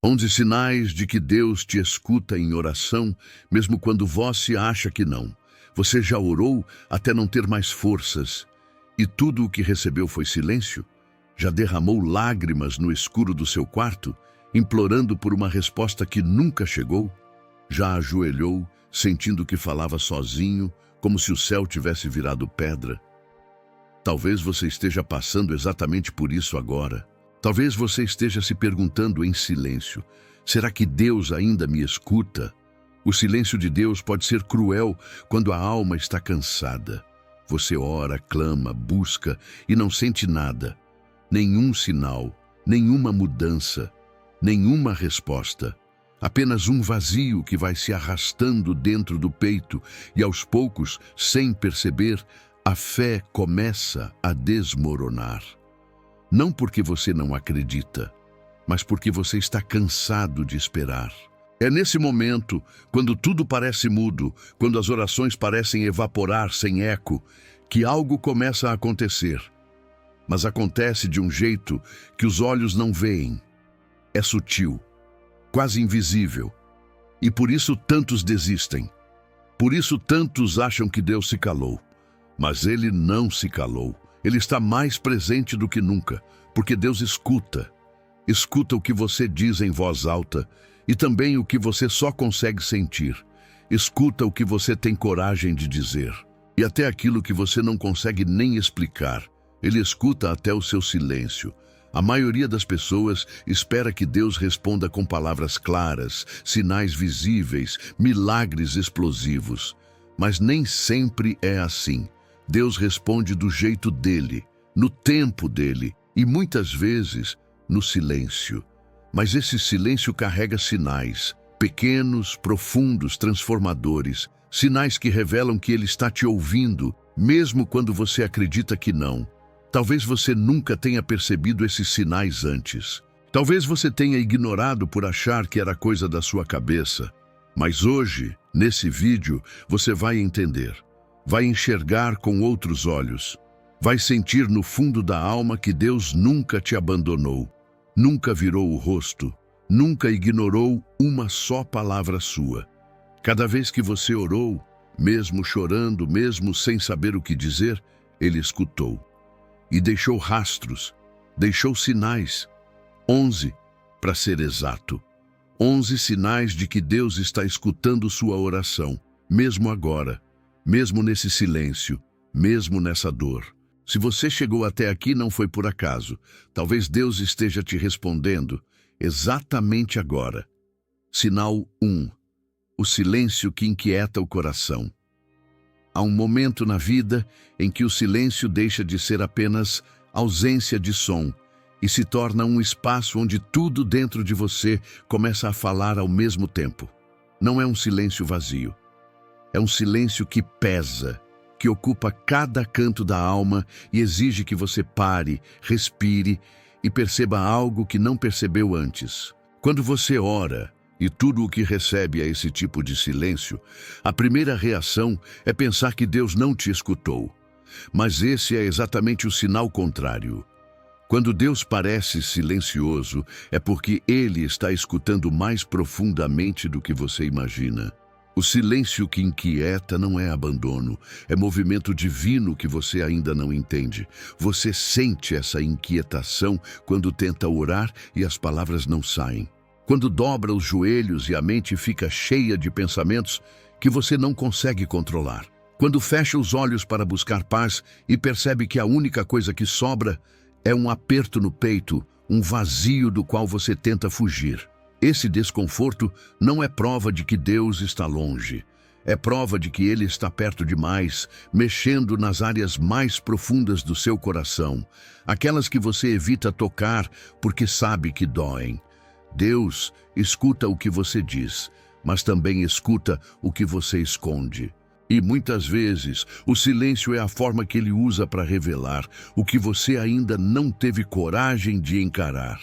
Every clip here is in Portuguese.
11 sinais de que Deus te escuta em oração, mesmo quando você acha que não. Você já orou até não ter mais forças, e tudo o que recebeu foi silêncio? Já derramou lágrimas no escuro do seu quarto, implorando por uma resposta que nunca chegou? Já ajoelhou, sentindo que falava sozinho, como se o céu tivesse virado pedra? Talvez você esteja passando exatamente por isso agora. Talvez você esteja se perguntando em silêncio: será que Deus ainda me escuta? O silêncio de Deus pode ser cruel quando a alma está cansada. Você ora, clama, busca e não sente nada. Nenhum sinal, nenhuma mudança, nenhuma resposta. Apenas um vazio que vai se arrastando dentro do peito e, aos poucos, sem perceber, a fé começa a desmoronar. Não porque você não acredita, mas porque você está cansado de esperar. É nesse momento, quando tudo parece mudo, quando as orações parecem evaporar sem eco, que algo começa a acontecer. Mas acontece de um jeito que os olhos não veem. É sutil, quase invisível. E por isso tantos desistem. Por isso tantos acham que Deus se calou. Mas Ele não se calou. Ele está mais presente do que nunca, porque Deus escuta. Escuta o que você diz em voz alta e também o que você só consegue sentir. Escuta o que você tem coragem de dizer e até aquilo que você não consegue nem explicar. Ele escuta até o seu silêncio. A maioria das pessoas espera que Deus responda com palavras claras, sinais visíveis, milagres explosivos. Mas nem sempre é assim. Deus responde do jeito dele, no tempo dele e muitas vezes no silêncio. Mas esse silêncio carrega sinais, pequenos, profundos, transformadores, sinais que revelam que ele está te ouvindo, mesmo quando você acredita que não. Talvez você nunca tenha percebido esses sinais antes. Talvez você tenha ignorado por achar que era coisa da sua cabeça. Mas hoje, nesse vídeo, você vai entender. Vai enxergar com outros olhos. Vai sentir no fundo da alma que Deus nunca te abandonou. Nunca virou o rosto. Nunca ignorou uma só palavra sua. Cada vez que você orou, mesmo chorando, mesmo sem saber o que dizer, Ele escutou. E deixou rastros, deixou sinais. 11, para ser exato. 11 sinais de que Deus está escutando sua oração, mesmo agora, mesmo nesse silêncio, mesmo nessa dor. Se você chegou até aqui, não foi por acaso. Talvez Deus esteja te respondendo exatamente agora. Sinal 1. O silêncio que inquieta o coração. Há um momento na vida em que o silêncio deixa de ser apenas ausência de som e se torna um espaço onde tudo dentro de você começa a falar ao mesmo tempo. Não é um silêncio vazio. É um silêncio que pesa, que ocupa cada canto da alma e exige que você pare, respire e perceba algo que não percebeu antes. Quando você ora, e tudo o que recebe é esse tipo de silêncio, a primeira reação é pensar que Deus não te escutou. Mas esse é exatamente o sinal contrário. Quando Deus parece silencioso, é porque Ele está escutando mais profundamente do que você imagina. O silêncio que inquieta não é abandono, é movimento divino que você ainda não entende. Você sente essa inquietação quando tenta orar e as palavras não saem. Quando dobra os joelhos e a mente fica cheia de pensamentos que você não consegue controlar. Quando fecha os olhos para buscar paz e percebe que a única coisa que sobra é um aperto no peito, um vazio do qual você tenta fugir. Esse desconforto não é prova de que Deus está longe. É prova de que Ele está perto demais, mexendo nas áreas mais profundas do seu coração, aquelas que você evita tocar porque sabe que doem. Deus escuta o que você diz, mas também escuta o que você esconde. E muitas vezes o silêncio é a forma que Ele usa para revelar o que você ainda não teve coragem de encarar.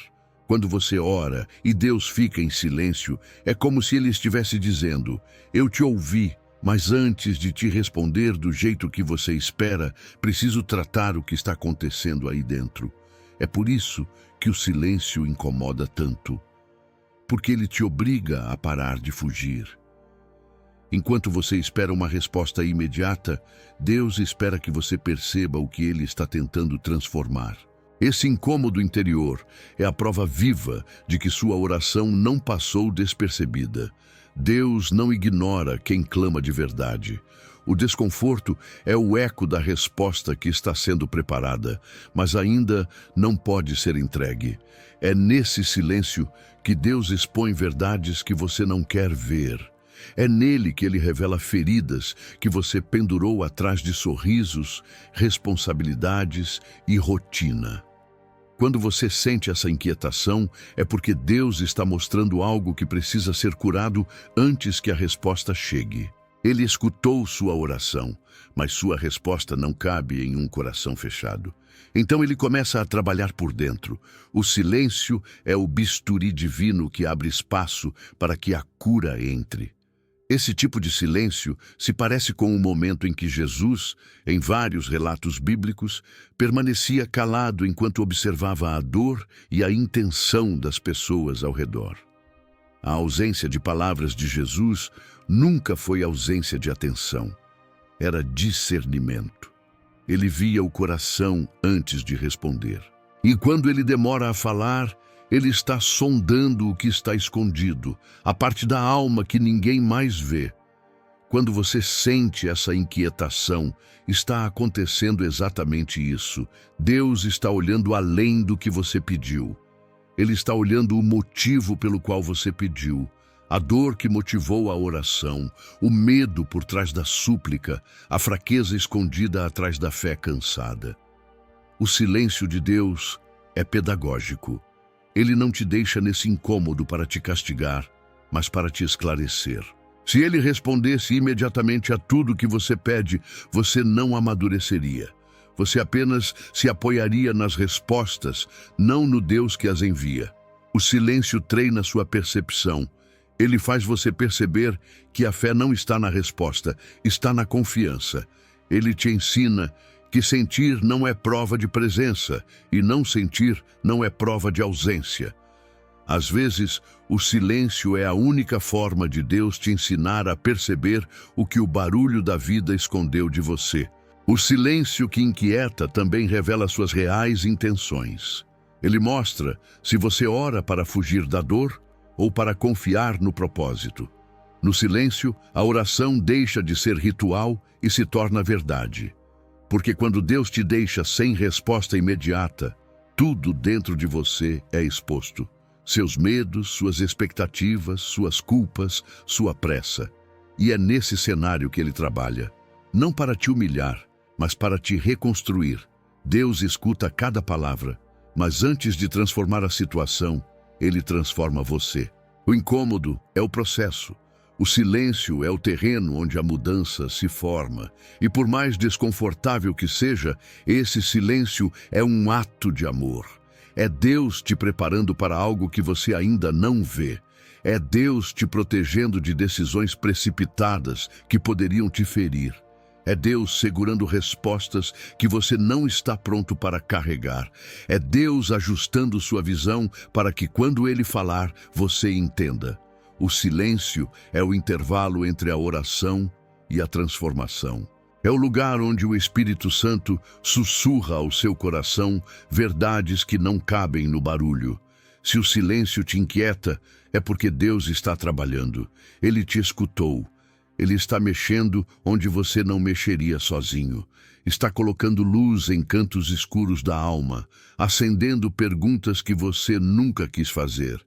Quando você ora e Deus fica em silêncio, é como se Ele estivesse dizendo: eu te ouvi, mas antes de te responder do jeito que você espera, preciso tratar o que está acontecendo aí dentro. É por isso que o silêncio incomoda tanto. porque ele te obriga a parar de fugir. Enquanto você espera uma resposta imediata, Deus espera que você perceba o que ele está tentando transformar. Esse incômodo interior é a prova viva de que sua oração não passou despercebida. Deus não ignora quem clama de verdade. O desconforto é o eco da resposta que está sendo preparada, mas ainda não pode ser entregue. É nesse silêncio que Deus expõe verdades que você não quer ver. É nele que ele revela feridas que você pendurou atrás de sorrisos, responsabilidades e rotina. Quando você sente essa inquietação, é porque Deus está mostrando algo que precisa ser curado antes que a resposta chegue. Ele escutou sua oração, mas sua resposta não cabe em um coração fechado. Então ele começa a trabalhar por dentro. O silêncio é o bisturi divino que abre espaço para que a cura entre. Esse tipo de silêncio se parece com o momento em que Jesus, em vários relatos bíblicos, permanecia calado enquanto observava a dor e a intenção das pessoas ao redor. A ausência de palavras de Jesus nunca foi ausência de atenção. Era discernimento. Ele via o coração antes de responder. E quando ele demora a falar, ele está sondando o que está escondido, a parte da alma que ninguém mais vê. Quando você sente essa inquietação, está acontecendo exatamente isso. Deus está olhando além do que você pediu. Ele está olhando o motivo pelo qual você pediu, a dor que motivou a oração, o medo por trás da súplica, a fraqueza escondida atrás da fé cansada. O silêncio de Deus é pedagógico. Ele não te deixa nesse incômodo para te castigar, mas para te esclarecer. Se ele respondesse imediatamente a tudo que você pede, você não amadureceria. Você apenas se apoiaria nas respostas, não no Deus que as envia. O silêncio treina sua percepção. Ele faz você perceber que a fé não está na resposta, está na confiança. Ele te ensina que sentir não é prova de presença e não sentir não é prova de ausência. Às vezes, o silêncio é a única forma de Deus te ensinar a perceber o que o barulho da vida escondeu de você. O silêncio que inquieta também revela suas reais intenções. Ele mostra se você ora para fugir da dor ou para confiar no propósito. No silêncio, a oração deixa de ser ritual e se torna verdade. Porque quando Deus te deixa sem resposta imediata, tudo dentro de você é exposto. Seus medos, suas expectativas, suas culpas, sua pressa. E é nesse cenário que ele trabalha. Não para te humilhar, mas para te reconstruir. Deus escuta cada palavra, mas antes de transformar a situação, ele transforma você. O incômodo é o processo. O silêncio é o terreno onde a mudança se forma. E por mais desconfortável que seja, esse silêncio é um ato de amor. É Deus te preparando para algo que você ainda não vê. É Deus te protegendo de decisões precipitadas que poderiam te ferir. É Deus segurando respostas que você não está pronto para carregar. É Deus ajustando sua visão para que quando Ele falar, você entenda. O silêncio é o intervalo entre a oração e a transformação. É o lugar onde o Espírito Santo sussurra ao seu coração verdades que não cabem no barulho. Se o silêncio te inquieta, é porque Deus está trabalhando. Ele te escutou. Ele está mexendo onde você não mexeria sozinho. Está colocando luz em cantos escuros da alma, acendendo perguntas que você nunca quis fazer,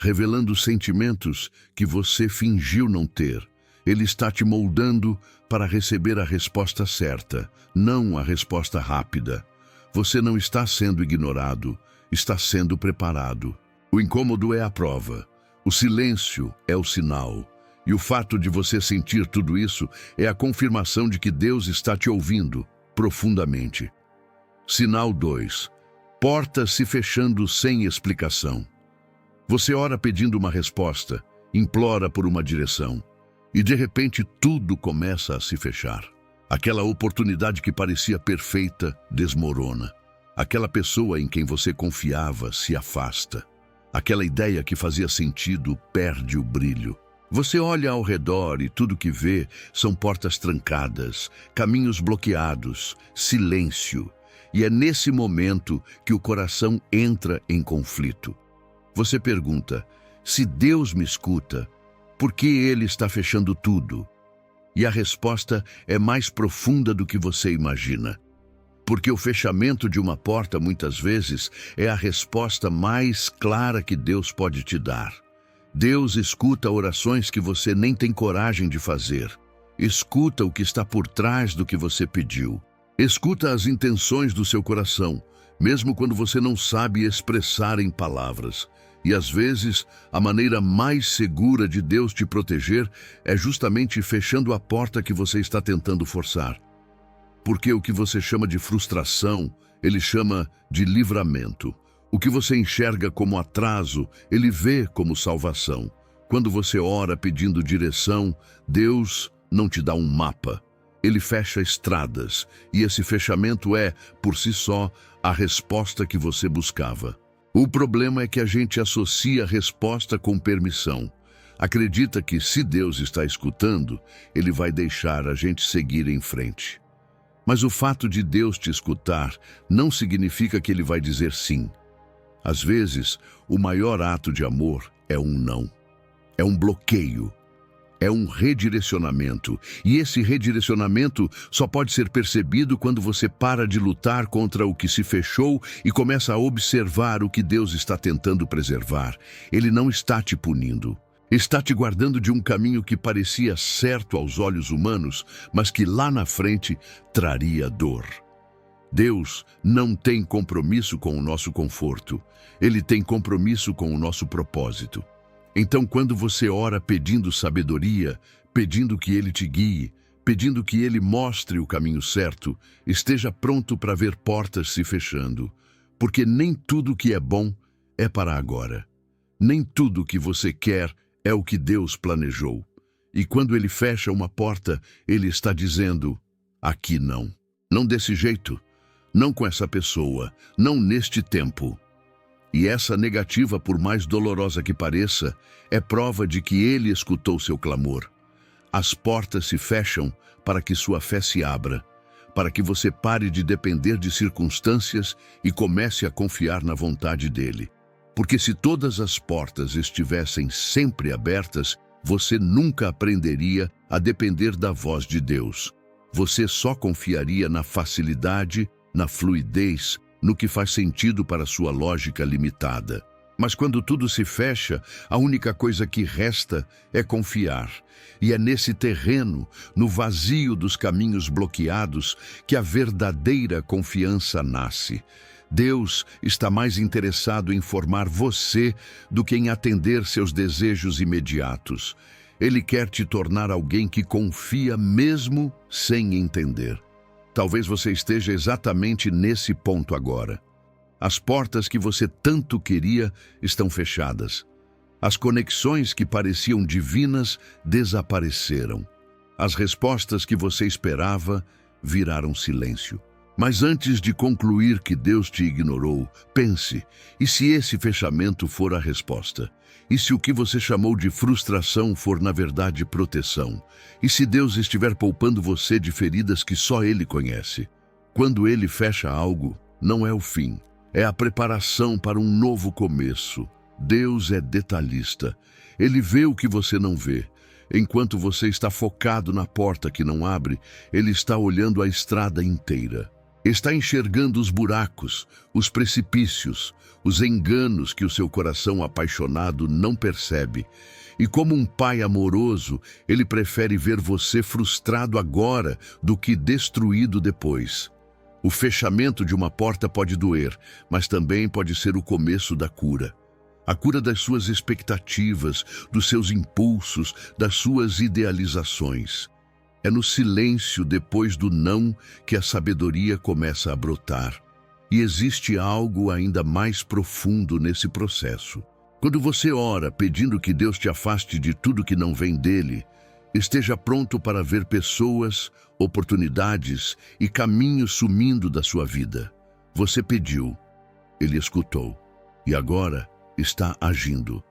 revelando sentimentos que você fingiu não ter. Ele está te moldando para receber a resposta certa, não a resposta rápida. Você não está sendo ignorado, está sendo preparado. O incômodo é a prova. O silêncio é o sinal. E o fato de você sentir tudo isso é a confirmação de que Deus está te ouvindo profundamente. Sinal 2. Portas se fechando sem explicação. Você ora pedindo uma resposta, implora por uma direção, e de repente tudo começa a se fechar. Aquela oportunidade que parecia perfeita desmorona. Aquela pessoa em quem você confiava se afasta. Aquela ideia que fazia sentido perde o brilho. Você olha ao redor e tudo que vê são portas trancadas, caminhos bloqueados, silêncio. E é nesse momento que o coração entra em conflito. Você pergunta: se Deus me escuta, por que Ele está fechando tudo? E a resposta é mais profunda do que você imagina. Porque o fechamento de uma porta, muitas vezes, é a resposta mais clara que Deus pode te dar. Deus escuta orações que você nem tem coragem de fazer. Escuta o que está por trás do que você pediu. Escuta as intenções do seu coração, mesmo quando você não sabe expressar em palavras. E às vezes, a maneira mais segura de Deus te proteger é justamente fechando a porta que você está tentando forçar. Porque o que você chama de frustração, Ele chama de livramento. O que você enxerga como atraso, Ele vê como salvação. Quando você ora pedindo direção, Deus não te dá um mapa. Ele fecha estradas, e esse fechamento é, por si só, a resposta que você buscava. O problema é que a gente associa a resposta com permissão. Acredita que, se Deus está escutando, Ele vai deixar a gente seguir em frente. Mas o fato de Deus te escutar não significa que Ele vai dizer sim. Às vezes, o maior ato de amor é um não. É um bloqueio. É um redirecionamento. E esse redirecionamento só pode ser percebido quando você para de lutar contra o que se fechou e começa a observar o que Deus está tentando preservar. Ele não está te punindo. Está te guardando de um caminho que parecia certo aos olhos humanos, mas que lá na frente traria dor. Deus não tem compromisso com o nosso conforto. Ele tem compromisso com o nosso propósito. Então, quando você ora pedindo sabedoria, pedindo que Ele te guie, pedindo que Ele mostre o caminho certo, esteja pronto para ver portas se fechando. Porque nem tudo que é bom é para agora. Nem tudo que você quer é o que Deus planejou. E quando Ele fecha uma porta, Ele está dizendo: aqui não. Não desse jeito. Não com essa pessoa. Não neste tempo. E essa negativa, por mais dolorosa que pareça, é prova de que Ele escutou seu clamor. As portas se fecham para que sua fé se abra, para que você pare de depender de circunstâncias e comece a confiar na vontade dEle. Porque se todas as portas estivessem sempre abertas, você nunca aprenderia a depender da voz de Deus. Você só confiaria na facilidade, na fluidez, no que faz sentido para sua lógica limitada. Mas quando tudo se fecha, a única coisa que resta é confiar. E é nesse terreno, no vazio dos caminhos bloqueados, que a verdadeira confiança nasce. Deus está mais interessado em formar você do que em atender seus desejos imediatos. Ele quer te tornar alguém que confia mesmo sem entender. Talvez você esteja exatamente nesse ponto agora. As portas que você tanto queria estão fechadas. As conexões que pareciam divinas desapareceram. As respostas que você esperava viraram silêncio. Mas antes de concluir que Deus te ignorou, pense: e se esse fechamento for a resposta? E se o que você chamou de frustração for na verdade proteção? E se Deus estiver poupando você de feridas que só Ele conhece? Quando Ele fecha algo, não é o fim, é a preparação para um novo começo. Deus é detalhista. Ele vê o que você não vê. Enquanto você está focado na porta que não abre, Ele está olhando a estrada inteira. Está enxergando os buracos, os precipícios, os enganos que o seu coração apaixonado não percebe. E como um pai amoroso, Ele prefere ver você frustrado agora do que destruído depois. O fechamento de uma porta pode doer, mas também pode ser o começo da cura. A cura das suas expectativas, dos seus impulsos, das suas idealizações. É no silêncio depois do não que a sabedoria começa a brotar. E existe algo ainda mais profundo nesse processo. Quando você ora pedindo que Deus te afaste de tudo que não vem dele, esteja pronto para ver pessoas, oportunidades e caminhos sumindo da sua vida. Você pediu, Ele escutou. E agora, está agindo.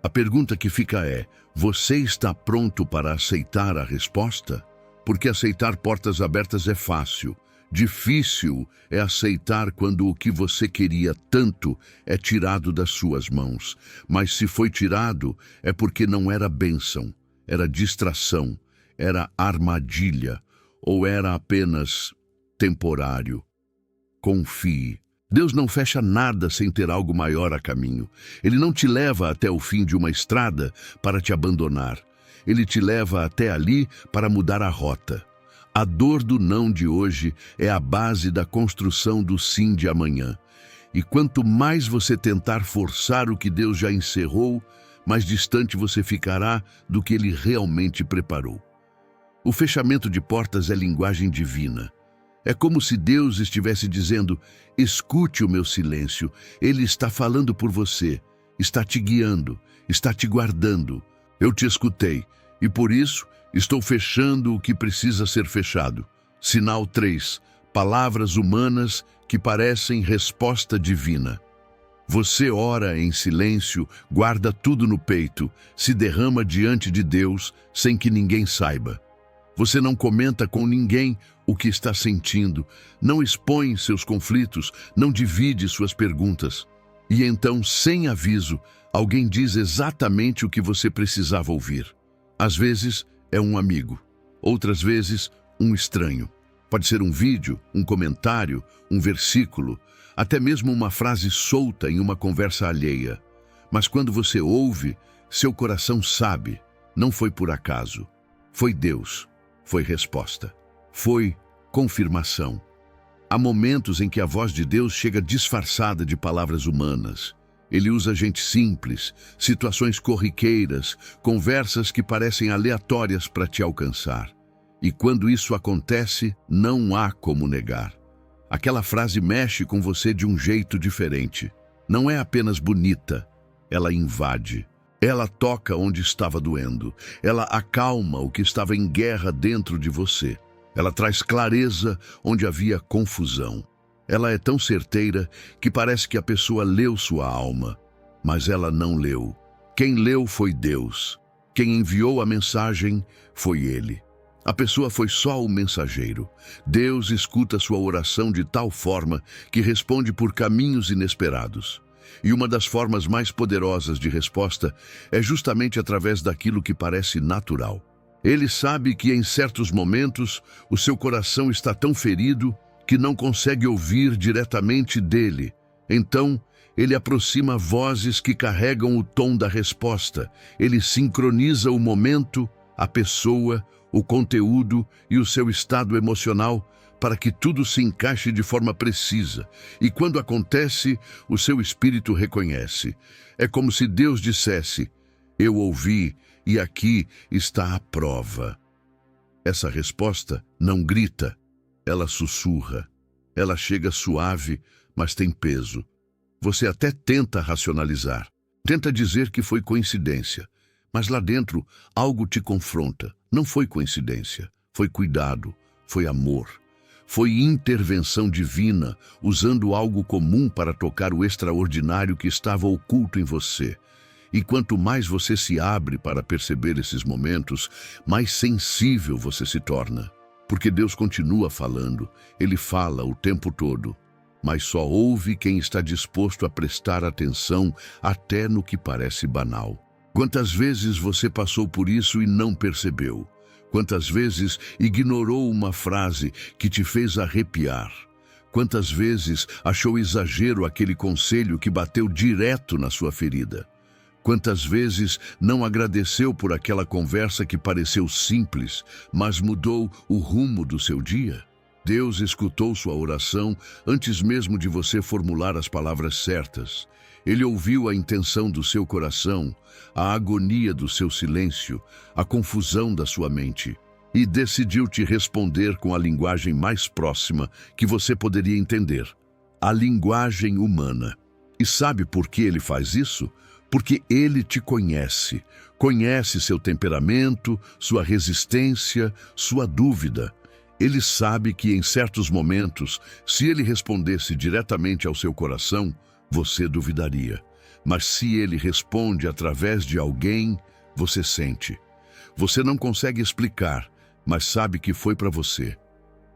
A pergunta que fica é: você está pronto para aceitar a resposta? Porque aceitar portas abertas é fácil. Difícil é aceitar quando o que você queria tanto é tirado das suas mãos. Mas se foi tirado, é porque não era bênção, era distração, era armadilha, ou era apenas temporário. Confie. Deus não fecha nada sem ter algo maior a caminho. Ele não te leva até o fim de uma estrada para te abandonar. Ele te leva até ali para mudar a rota. A dor do não de hoje é a base da construção do sim de amanhã. E quanto mais você tentar forçar o que Deus já encerrou, mais distante você ficará do que Ele realmente preparou. O fechamento de portas é linguagem divina. É como se Deus estivesse dizendo: escute o meu silêncio, Ele está falando por você, está te guiando, está te guardando. Eu te escutei, e por isso estou fechando o que precisa ser fechado. Sinal 3. Palavras humanas que parecem resposta divina. Você ora em silêncio, guarda tudo no peito, se derrama diante de Deus sem que ninguém saiba. Você não comenta com ninguém o que está sentindo, não expõe seus conflitos, não divide suas perguntas. E então, sem aviso, alguém diz exatamente o que você precisava ouvir. Às vezes, é um amigo. Outras vezes, um estranho. Pode ser um vídeo, um comentário, um versículo, até mesmo uma frase solta em uma conversa alheia. Mas quando você ouve, seu coração sabe, não foi por acaso. Foi Deus. Foi resposta. Foi confirmação. Há momentos em que a voz de Deus chega disfarçada de palavras humanas. Ele usa gente simples, situações corriqueiras, conversas que parecem aleatórias para te alcançar. E quando isso acontece, não há como negar. Aquela frase mexe com você de um jeito diferente. Não é apenas bonita, ela invade. Ela toca onde estava doendo. Ela acalma o que estava em guerra dentro de você. Ela traz clareza onde havia confusão. Ela é tão certeira que parece que a pessoa leu sua alma, mas ela não leu. Quem leu foi Deus. Quem enviou a mensagem foi Ele. A pessoa foi só o mensageiro. Deus escuta sua oração de tal forma que responde por caminhos inesperados. E uma das formas mais poderosas de resposta é justamente através daquilo que parece natural. Ele sabe que em certos momentos o seu coração está tão ferido que não consegue ouvir diretamente dele. Então, ele aproxima vozes que carregam o tom da resposta. Ele sincroniza o momento, a pessoa, o conteúdo e o seu estado emocional para que tudo se encaixe de forma precisa. E quando acontece, o seu espírito reconhece. É como se Deus dissesse: eu ouvi e aqui está a prova. Essa resposta não grita, ela sussurra. Ela chega suave, mas tem peso. Você até tenta racionalizar, tenta dizer que foi coincidência, mas lá dentro algo te confronta. Não foi coincidência, foi cuidado, foi amor. Foi intervenção divina, usando algo comum para tocar o extraordinário que estava oculto em você. E quanto mais você se abre para perceber esses momentos, mais sensível você se torna. Porque Deus continua falando, Ele fala o tempo todo, mas só ouve quem está disposto a prestar atenção até no que parece banal. Quantas vezes você passou por isso e não percebeu? Quantas vezes ignorou uma frase que te fez arrepiar? Quantas vezes achou exagero aquele conselho que bateu direto na sua ferida? Quantas vezes não agradeceu por aquela conversa que pareceu simples, mas mudou o rumo do seu dia? Deus escutou sua oração antes mesmo de você formular as palavras certas. Ele ouviu a intenção do seu coração, a agonia do seu silêncio, a confusão da sua mente, e decidiu te responder com a linguagem mais próxima que você poderia entender, a linguagem humana. E sabe por que ele faz isso? Porque ele te conhece, conhece seu temperamento, sua resistência, sua dúvida. Ele sabe que em certos momentos, se ele respondesse diretamente ao seu coração, você duvidaria. Mas se ele responde através de alguém, você sente. Você não consegue explicar, mas sabe que foi para você.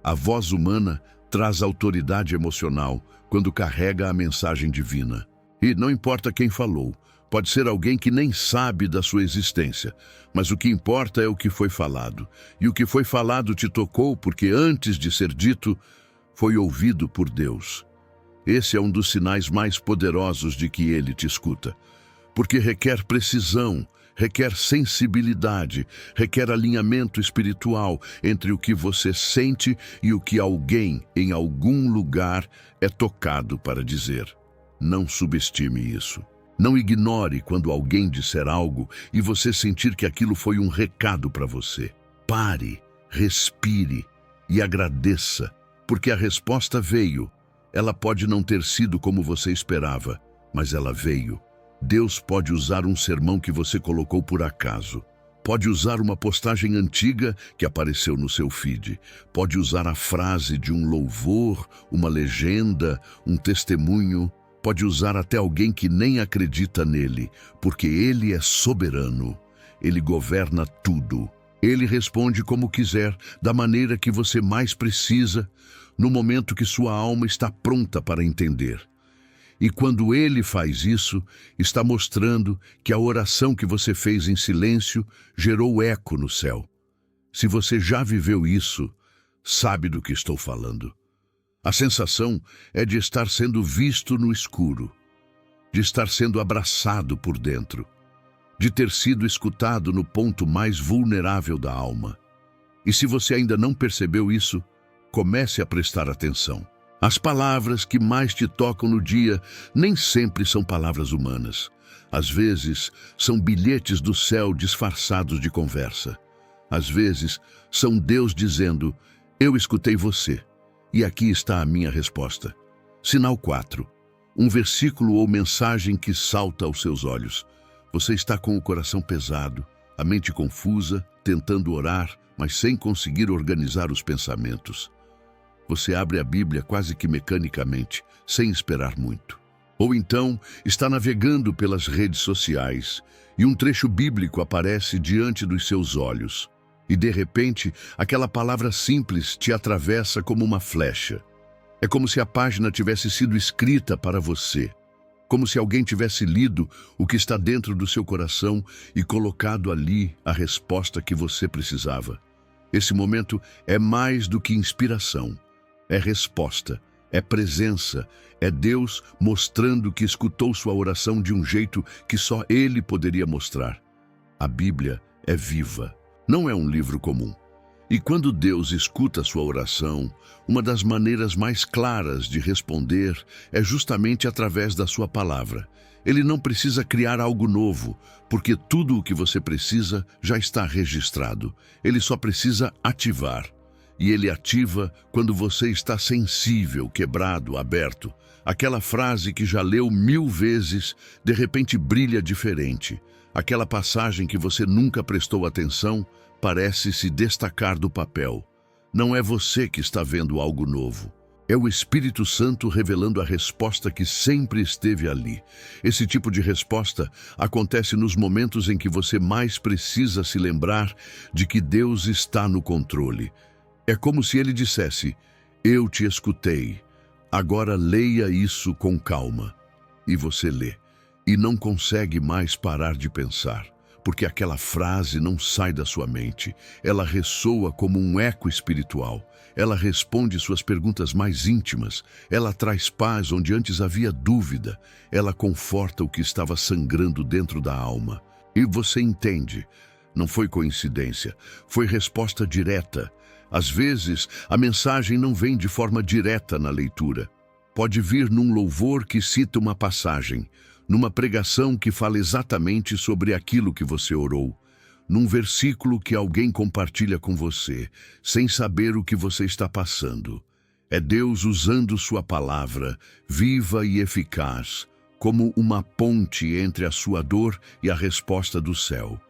A voz humana traz autoridade emocional quando carrega a mensagem divina. E não importa quem falou, pode ser alguém que nem sabe da sua existência, mas o que importa é o que foi falado. E o que foi falado te tocou porque antes de ser dito, foi ouvido por Deus. Esse é um dos sinais mais poderosos de que ele te escuta, porque requer precisão, requer sensibilidade, requer alinhamento espiritual entre o que você sente e o que alguém, em algum lugar, é tocado para dizer. Não subestime isso. Não ignore quando alguém disser algo e você sentir que aquilo foi um recado para você. Pare, respire e agradeça, porque a resposta veio. Ela pode não ter sido como você esperava, mas ela veio. Deus pode usar um sermão que você colocou por acaso. Pode usar uma postagem antiga que apareceu no seu feed. Pode usar a frase de um louvor, uma legenda, um testemunho. Pode usar até alguém que nem acredita nele, porque ele é soberano. Ele governa tudo. Ele responde como quiser, da maneira que você mais precisa, no momento que sua alma está pronta para entender. E quando ele faz isso, está mostrando que a oração que você fez em silêncio gerou eco no céu. Se você já viveu isso, sabe do que estou falando. A sensação é de estar sendo visto no escuro, de estar sendo abraçado por dentro, de ter sido escutado no ponto mais vulnerável da alma. E se você ainda não percebeu isso, comece a prestar atenção. As palavras que mais te tocam no dia nem sempre são palavras humanas. Às vezes, são bilhetes do céu disfarçados de conversa. Às vezes, são Deus dizendo, eu escutei você, e aqui está a minha resposta. Sinal 4. Um versículo ou mensagem que salta aos seus olhos. Você está com o coração pesado, a mente confusa, tentando orar, mas sem conseguir organizar os pensamentos. Você abre a Bíblia quase que mecanicamente, sem esperar muito. Ou então, está navegando pelas redes sociais e um trecho bíblico aparece diante dos seus olhos. E de repente, aquela palavra simples te atravessa como uma flecha. É como se a página tivesse sido escrita para você. Como se alguém tivesse lido o que está dentro do seu coração e colocado ali a resposta que você precisava. Esse momento é mais do que inspiração. É resposta, é presença, é Deus mostrando que escutou sua oração de um jeito que só Ele poderia mostrar. A Bíblia é viva, não é um livro comum. E quando Deus escuta sua oração, uma das maneiras mais claras de responder é justamente através da sua palavra. Ele não precisa criar algo novo, porque tudo o que você precisa já está registrado. Ele só precisa ativar. E ele ativa quando você está sensível, quebrado, aberto. Aquela frase que já leu 1000 vezes, de repente brilha diferente. Aquela passagem que você nunca prestou atenção, parece se destacar do papel. Não é você que está vendo algo novo. É o Espírito Santo revelando a resposta que sempre esteve ali. Esse tipo de resposta acontece nos momentos em que você mais precisa se lembrar de que Deus está no controle. É como se ele dissesse, eu te escutei, agora leia isso com calma. E você lê, e não consegue mais parar de pensar, porque aquela frase não sai da sua mente. Ela ressoa como um eco espiritual. Ela responde suas perguntas mais íntimas. Ela traz paz onde antes havia dúvida. Ela conforta o que estava sangrando dentro da alma. E você entende. Não foi coincidência, foi resposta direta. Às vezes, a mensagem não vem de forma direta na leitura. Pode vir num louvor que cita uma passagem, numa pregação que fala exatamente sobre aquilo que você orou, num versículo que alguém compartilha com você, sem saber o que você está passando. É Deus usando sua palavra, viva e eficaz, como uma ponte entre a sua dor e a resposta do céu.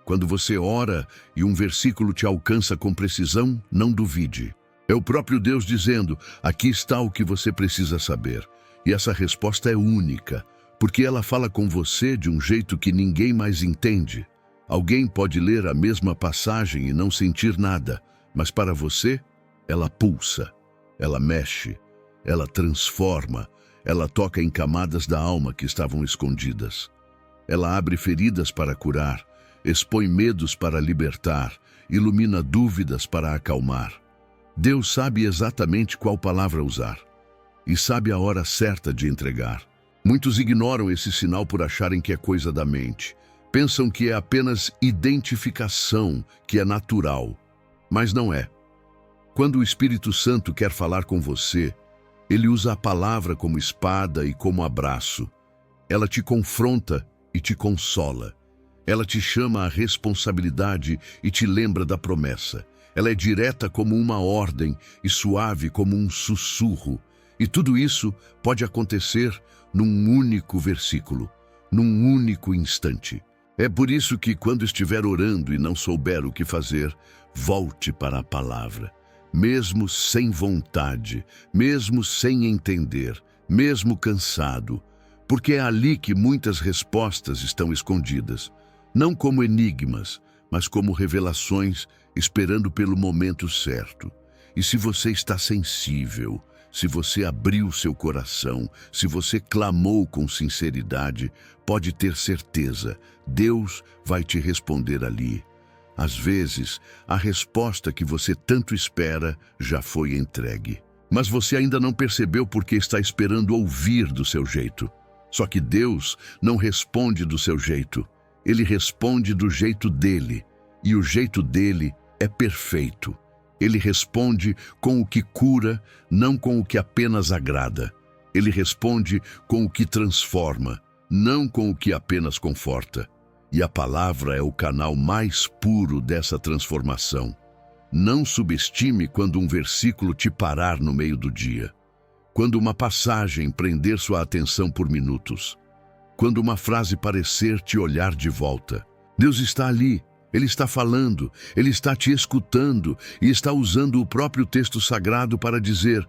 Quando você ora e um versículo te alcança com precisão, não duvide. É o próprio Deus dizendo, aqui está o que você precisa saber. E essa resposta é única, porque ela fala com você de um jeito que ninguém mais entende. Alguém pode ler a mesma passagem e não sentir nada, mas para você, ela pulsa, ela mexe, ela transforma, ela toca em camadas da alma que estavam escondidas. Ela abre feridas para curar, expõe medos para libertar, ilumina dúvidas para acalmar. Deus sabe exatamente qual palavra usar e sabe a hora certa de entregar. Muitos ignoram esse sinal por acharem que é coisa da mente. Pensam que é apenas identificação, que é natural. Mas não é. Quando o Espírito Santo quer falar com você, ele usa a palavra como espada e como abraço. Ela te confronta e te consola. Ela te chama à responsabilidade e te lembra da promessa. Ela é direta como uma ordem e suave como um sussurro. E tudo isso pode acontecer num único versículo, num único instante. É por isso que, quando estiver orando e não souber o que fazer, volte para a palavra. Mesmo sem vontade, mesmo sem entender, mesmo cansado, porque é ali que muitas respostas estão escondidas, não como enigmas, mas como revelações esperando pelo momento certo. E se você está sensível, se você abriu seu coração, se você clamou com sinceridade, pode ter certeza, Deus vai te responder ali. Às vezes, a resposta que você tanto espera já foi entregue. Mas você ainda não percebeu porque está esperando ouvir do seu jeito. Só que Deus não responde do seu jeito. Ele responde do jeito dele. E o jeito dele é perfeito. Ele responde com o que cura, não com o que apenas agrada. Ele responde com o que transforma, não com o que apenas conforta. E a palavra é o canal mais puro dessa transformação. Não subestime quando um versículo te parar no meio do dia. Quando uma passagem prender sua atenção por minutos. Quando uma frase parecer te olhar de volta. Deus está ali. Ele está falando, Ele está te escutando e está usando o próprio texto sagrado para dizer: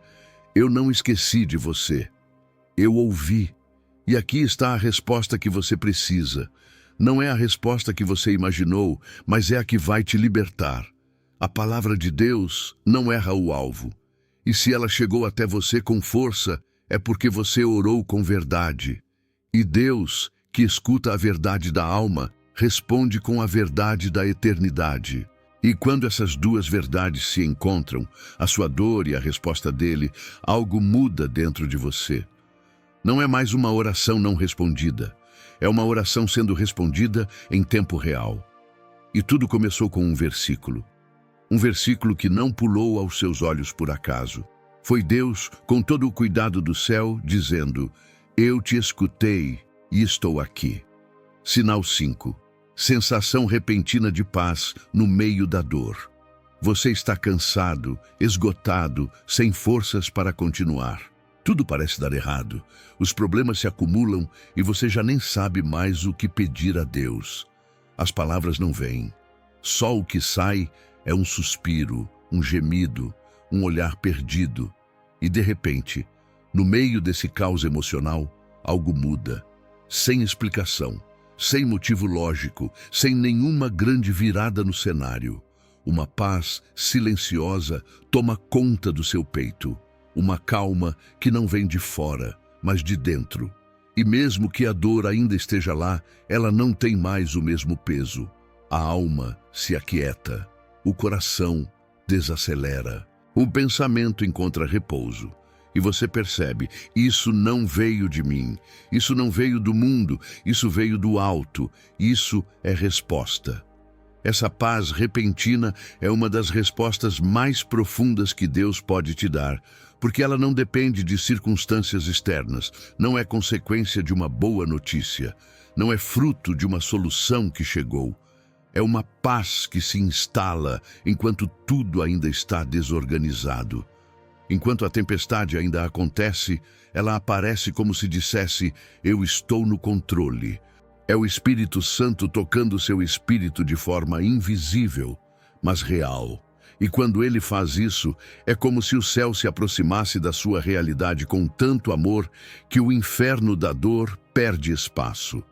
eu não esqueci de você, eu ouvi. E aqui está a resposta que você precisa. Não é a resposta que você imaginou, mas é a que vai te libertar. A palavra de Deus não erra o alvo. E se ela chegou até você com força, é porque você orou com verdade. E Deus, que escuta a verdade da alma, responde com a verdade da eternidade. E quando essas duas verdades se encontram, a sua dor e a resposta dele, algo muda dentro de você. Não é mais uma oração não respondida. É uma oração sendo respondida em tempo real. E tudo começou com um versículo. Um versículo que não pulou aos seus olhos por acaso. Foi Deus, com todo o cuidado do céu, dizendo: eu te escutei e estou aqui. Sinal 5. Sensação repentina de paz no meio da dor. Você está cansado, esgotado, sem forças para continuar. Tudo parece dar errado. Os problemas se acumulam e você já nem sabe mais o que pedir a Deus. As palavras não vêm. Só o que sai é um suspiro, um gemido, um olhar perdido. E de repente, no meio desse caos emocional, algo muda. Sem explicação. Sem motivo lógico, sem nenhuma grande virada no cenário. Uma paz silenciosa toma conta do seu peito. Uma calma que não vem de fora, mas de dentro. E mesmo que a dor ainda esteja lá, ela não tem mais o mesmo peso. A alma se aquieta. O coração desacelera. O pensamento encontra repouso. E você percebe, isso não veio de mim, isso não veio do mundo, isso veio do alto, isso é resposta. Essa paz repentina é uma das respostas mais profundas que Deus pode te dar, porque ela não depende de circunstâncias externas, não é consequência de uma boa notícia, não é fruto de uma solução que chegou. É uma paz que se instala enquanto tudo ainda está desorganizado. Enquanto a tempestade ainda acontece, ela aparece como se dissesse: eu estou no controle. É o Espírito Santo tocando seu espírito de forma invisível, mas real. E quando ele faz isso, é como se o céu se aproximasse da sua realidade com tanto amor que o inferno da dor perde espaço.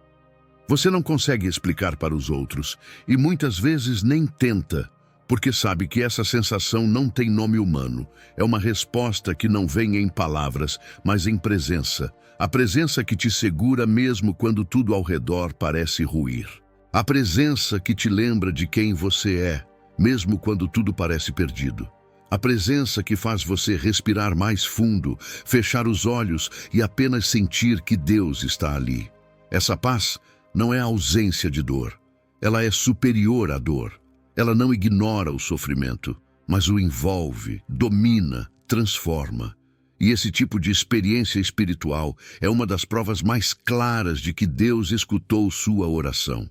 Você não consegue explicar para os outros e muitas vezes nem tenta, porque sabe que essa sensação não tem nome humano. É uma resposta que não vem em palavras, mas em presença. A presença que te segura mesmo quando tudo ao redor parece ruir. A presença que te lembra de quem você é, mesmo quando tudo parece perdido. A presença que faz você respirar mais fundo, fechar os olhos e apenas sentir que Deus está ali. Essa paz não é a ausência de dor. Ela é superior à dor. Ela não ignora o sofrimento, mas o envolve, domina, transforma. E esse tipo de experiência espiritual é uma das provas mais claras de que Deus escutou sua oração.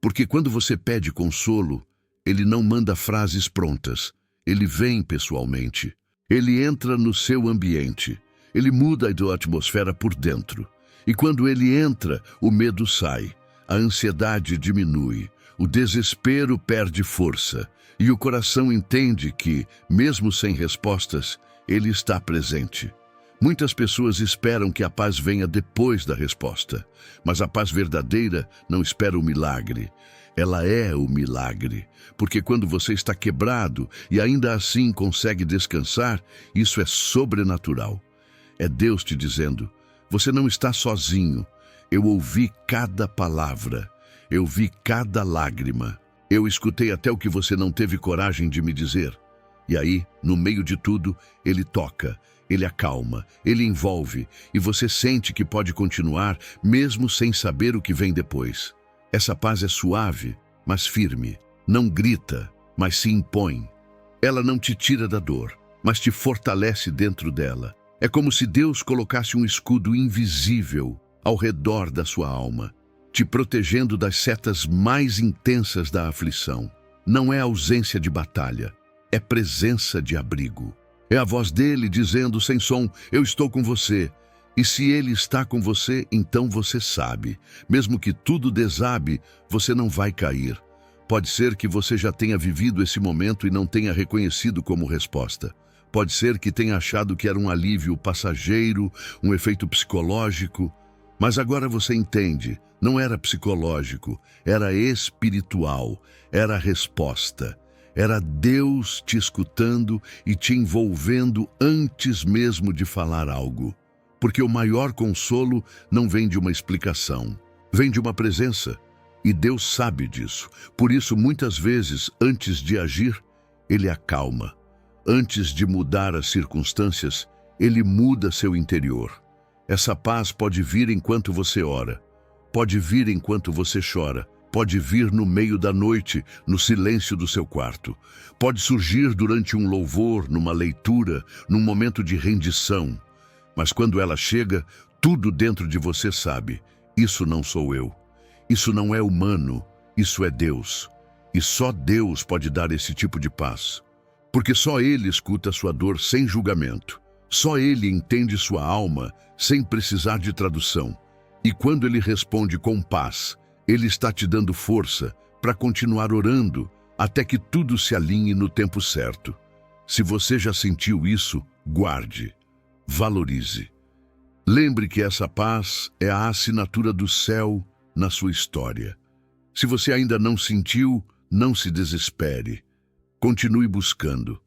Porque quando você pede consolo, Ele não manda frases prontas. Ele vem pessoalmente. Ele entra no seu ambiente. Ele muda a atmosfera por dentro. E quando Ele entra, o medo sai. A ansiedade diminui. O desespero perde força e o coração entende que, mesmo sem respostas, Ele está presente. Muitas pessoas esperam que a paz venha depois da resposta, mas a paz verdadeira não espera o milagre. Ela é o milagre, porque quando você está quebrado e ainda assim consegue descansar, isso é sobrenatural. É Deus te dizendo, você não está sozinho. Eu ouvi cada palavra. Eu vi cada lágrima. Eu escutei até o que você não teve coragem de me dizer. E aí, no meio de tudo, Ele toca, Ele acalma, Ele envolve, e você sente que pode continuar, mesmo sem saber o que vem depois. Essa paz é suave, mas firme. Não grita, mas se impõe. Ela não te tira da dor, mas te fortalece dentro dela. É como se Deus colocasse um escudo invisível ao redor da sua alma, te protegendo das setas mais intensas da aflição. Não é ausência de batalha, é presença de abrigo. É a voz dele dizendo sem som, eu estou com você. E se ele está com você, então você sabe. Mesmo que tudo desabe, você não vai cair. Pode ser que você já tenha vivido esse momento e não tenha reconhecido como resposta. Pode ser que tenha achado que era um alívio passageiro, um efeito psicológico. Mas agora você entende, não era psicológico, era espiritual, era a resposta. Era Deus te escutando e te envolvendo antes mesmo de falar algo. Porque o maior consolo não vem de uma explicação, vem de uma presença. E Deus sabe disso. Por isso, muitas vezes, antes de agir, Ele acalma. Antes de mudar as circunstâncias, Ele muda seu interior. Essa paz pode vir enquanto você ora, pode vir enquanto você chora, pode vir no meio da noite, no silêncio do seu quarto, pode surgir durante um louvor, numa leitura, num momento de rendição. Mas quando ela chega, tudo dentro de você sabe, isso não sou eu, isso não é humano, isso é Deus. E só Deus pode dar esse tipo de paz, porque só Ele escuta sua dor sem julgamento. Só Ele entende sua alma sem precisar de tradução. E quando Ele responde com paz, Ele está te dando força para continuar orando até que tudo se alinhe no tempo certo. Se você já sentiu isso, guarde, valorize. Lembre que essa paz é a assinatura do céu na sua história. Se você ainda não sentiu, não se desespere. Continue buscando.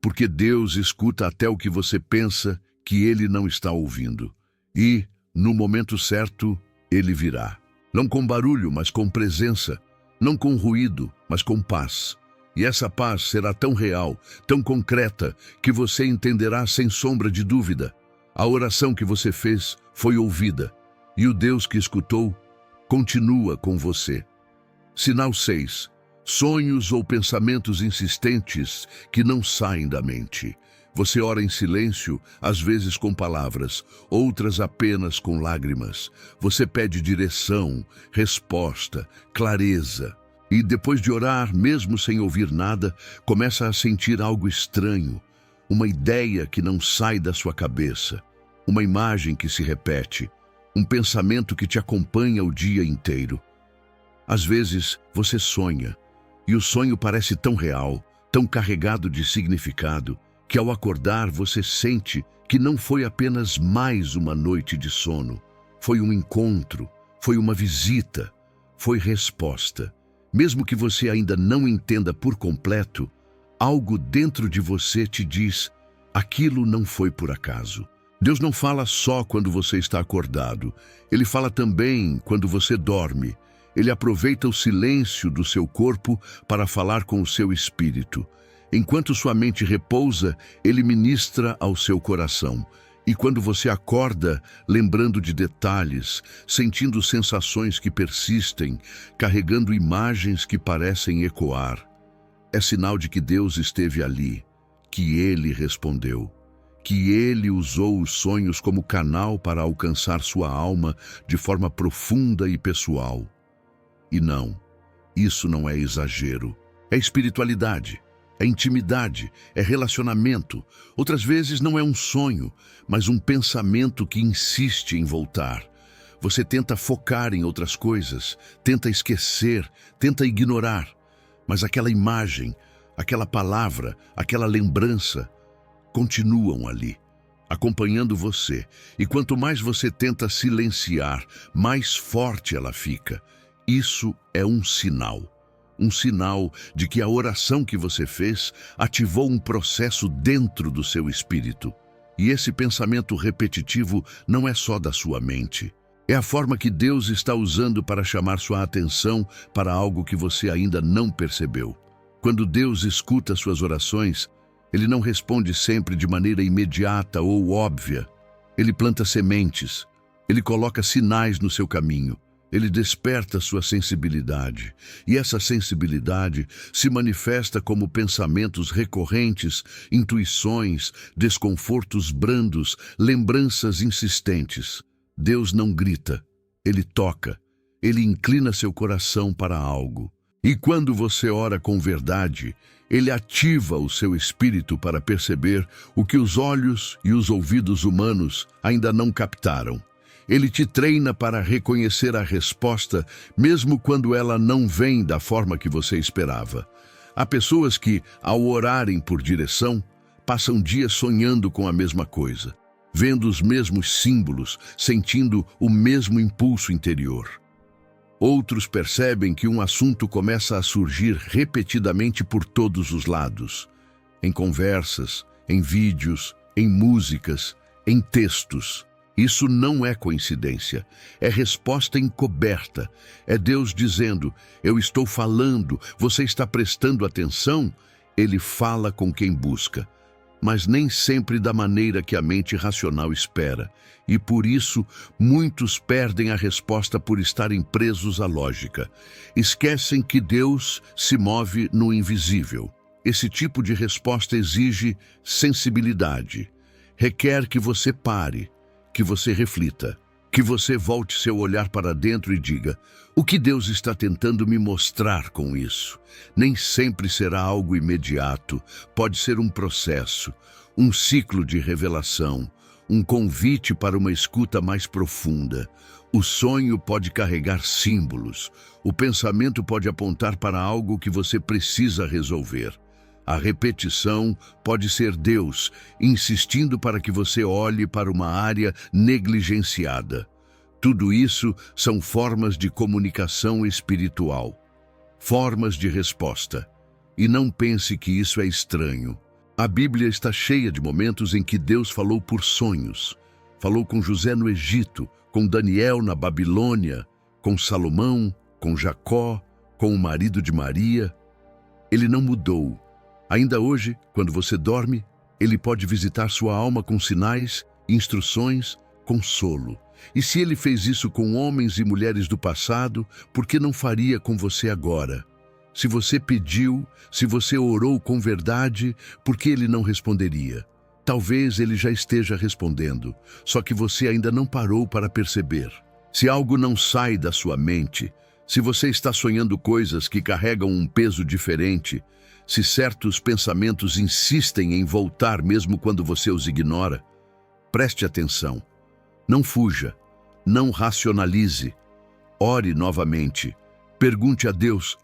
Porque Deus escuta até o que você pensa que Ele não está ouvindo. E, no momento certo, Ele virá. Não com barulho, mas com presença. Não com ruído, mas com paz. E essa paz será tão real, tão concreta, que você entenderá sem sombra de dúvida. A oração que você fez foi ouvida. E o Deus que escutou continua com você. Sinal 6. Sonhos ou pensamentos insistentes que não saem da mente. Você ora em silêncio, às vezes com palavras, outras apenas com lágrimas. Você pede direção, resposta, clareza. E depois de orar, mesmo sem ouvir nada, começa a sentir algo estranho. Uma ideia que não sai da sua cabeça. Uma imagem que se repete. Um pensamento que te acompanha o dia inteiro. Às vezes, você sonha. E o sonho parece tão real, tão carregado de significado, que ao acordar você sente que não foi apenas mais uma noite de sono, foi um encontro, foi uma visita, foi resposta. Mesmo que você ainda não entenda por completo, algo dentro de você te diz: aquilo não foi por acaso. Deus não fala só quando você está acordado. Ele fala também quando você dorme. Ele aproveita o silêncio do seu corpo para falar com o seu espírito. Enquanto sua mente repousa, ele ministra ao seu coração. E quando você acorda, lembrando de detalhes, sentindo sensações que persistem, carregando imagens que parecem ecoar, é sinal de que Deus esteve ali, que Ele respondeu, que Ele usou os sonhos como canal para alcançar sua alma de forma profunda e pessoal. E não, isso não é exagero, é espiritualidade. É intimidade, é relacionamento. Outras vezes não é um sonho, mas um pensamento que insiste em voltar. Você tenta focar em outras coisas, tenta esquecer, tenta ignorar. Mas aquela imagem, aquela palavra, aquela lembrança continuam ali, acompanhando você. E quanto mais você tenta silenciar, mais forte ela fica. Isso é um sinal. Um sinal de que a oração que você fez ativou um processo dentro do seu espírito. E esse pensamento repetitivo não é só da sua mente. É a forma que Deus está usando para chamar sua atenção para algo que você ainda não percebeu. Quando Deus escuta suas orações, Ele não responde sempre de maneira imediata ou óbvia. Ele planta sementes, Ele coloca sinais no seu caminho. Ele desperta sua sensibilidade, e essa sensibilidade se manifesta como pensamentos recorrentes, intuições, desconfortos brandos, lembranças insistentes. Deus não grita, Ele toca, Ele inclina seu coração para algo. E quando você ora com verdade, Ele ativa o seu espírito para perceber o que os olhos e os ouvidos humanos ainda não captaram. Ele te treina para reconhecer a resposta, mesmo quando ela não vem da forma que você esperava. Há pessoas que, ao orarem por direção, passam dias sonhando com a mesma coisa, vendo os mesmos símbolos, sentindo o mesmo impulso interior. Outros percebem que um assunto começa a surgir repetidamente por todos os lados, em conversas, em vídeos, em músicas, em textos. Isso não é coincidência, é resposta encoberta. É Deus dizendo: eu estou falando, você está prestando atenção? Ele fala com quem busca, mas nem sempre da maneira que a mente racional espera. E por isso, muitos perdem a resposta por estarem presos à lógica. Esquecem que Deus se move no invisível. Esse tipo de resposta exige sensibilidade. Requer que você pare, que você reflita, que você volte seu olhar para dentro e diga: o que Deus está tentando me mostrar com isso? Nem sempre será algo imediato, pode ser um processo, um ciclo de revelação, um convite para uma escuta mais profunda. O sonho pode carregar símbolos, o pensamento pode apontar para algo que você precisa resolver. A repetição pode ser Deus insistindo para que você olhe para uma área negligenciada. Tudo isso são formas de comunicação espiritual, formas de resposta. E não pense que isso é estranho. A Bíblia está cheia de momentos em que Deus falou por sonhos. Falou com José no Egito, com Daniel na Babilônia, com Salomão, com Jacó, com o marido de Maria. Ele não mudou. Ainda hoje, quando você dorme, Ele pode visitar sua alma com sinais, instruções, consolo. E se Ele fez isso com homens e mulheres do passado, por que não faria com você agora? Se você pediu, se você orou com verdade, por que Ele não responderia? Talvez Ele já esteja respondendo, só que você ainda não parou para perceber. Se algo não sai da sua mente, se você está sonhando coisas que carregam um peso diferente, se certos pensamentos insistem em voltar mesmo quando você os ignora, preste atenção. Não fuja, não racionalize. Ore novamente. Pergunte a Deus: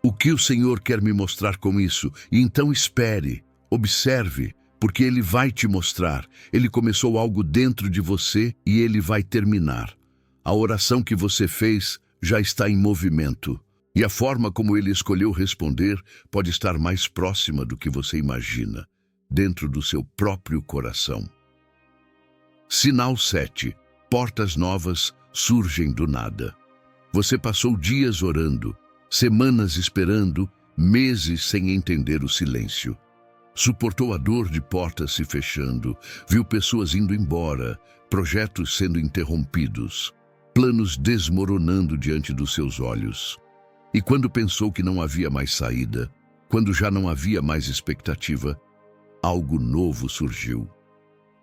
o que o Senhor quer me mostrar com isso? E então espere, observe, porque Ele vai te mostrar. Ele começou algo dentro de você e Ele vai terminar. A oração que você fez já está em movimento. E a forma como ele escolheu responder pode estar mais próxima do que você imagina, dentro do seu próprio coração. Sinal 7. Portas novas surgem do nada. Você passou dias orando, semanas esperando, meses sem entender o silêncio. Suportou a dor de portas se fechando, viu pessoas indo embora, projetos sendo interrompidos, planos desmoronando diante dos seus olhos. E quando pensou que não havia mais saída, quando já não havia mais expectativa, algo novo surgiu,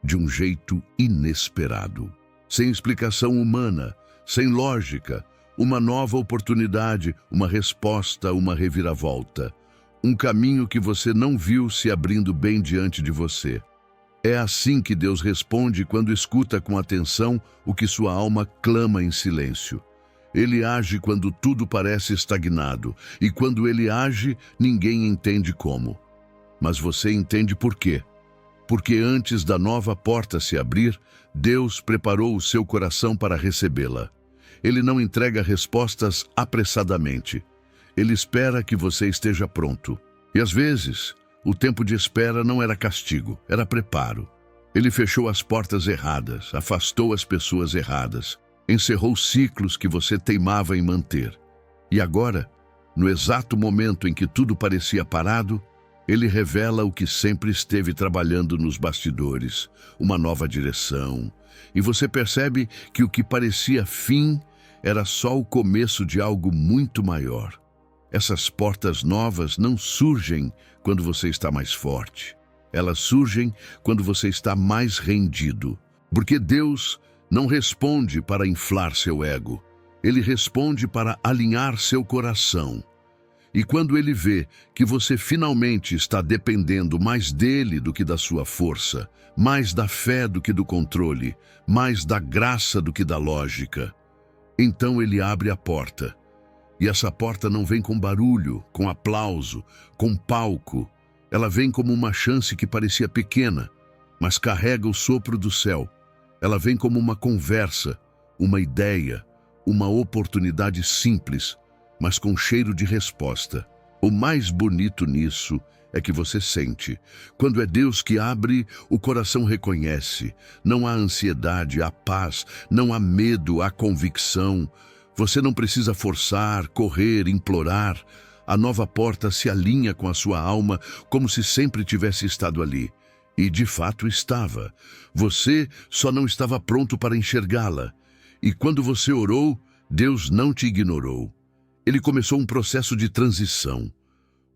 de um jeito inesperado. Sem explicação humana, sem lógica, uma nova oportunidade, uma resposta, uma reviravolta. Um caminho que você não viu se abrindo bem diante de você. É assim que Deus responde quando escuta com atenção o que sua alma clama em silêncio. Ele age quando tudo parece estagnado, e quando ele age, ninguém entende como. Mas você entende por quê. Porque antes da nova porta se abrir, Deus preparou o seu coração para recebê-la. Ele não entrega respostas apressadamente. Ele espera que você esteja pronto. E às vezes, o tempo de espera não era castigo, era preparo. Ele fechou as portas erradas, afastou as pessoas erradas, encerrou ciclos que você teimava em manter. E agora, no exato momento em que tudo parecia parado, ele revela o que sempre esteve trabalhando nos bastidores, uma nova direção. E você percebe que o que parecia fim era só o começo de algo muito maior. Essas portas novas não surgem quando você está mais forte. Elas surgem quando você está mais rendido. Porque Deus não responde para inflar seu ego. Ele responde para alinhar seu coração. E quando ele vê que você finalmente está dependendo mais dele do que da sua força, mais da fé do que do controle, mais da graça do que da lógica, então ele abre a porta. E essa porta não vem com barulho, com aplauso, com palco. Ela vem como uma chance que parecia pequena, mas carrega o sopro do céu. Ela vem como uma conversa, uma ideia, uma oportunidade simples, mas com cheiro de resposta. O mais bonito nisso é que você sente. Quando é Deus que abre, o coração reconhece. Não há ansiedade, há paz. Não há medo, há convicção. Você não precisa forçar, correr, implorar. A nova porta se alinha com a sua alma como se sempre tivesse estado ali. E de fato estava. Você só não estava pronto para enxergá-la. E quando você orou, Deus não te ignorou. Ele começou um processo de transição,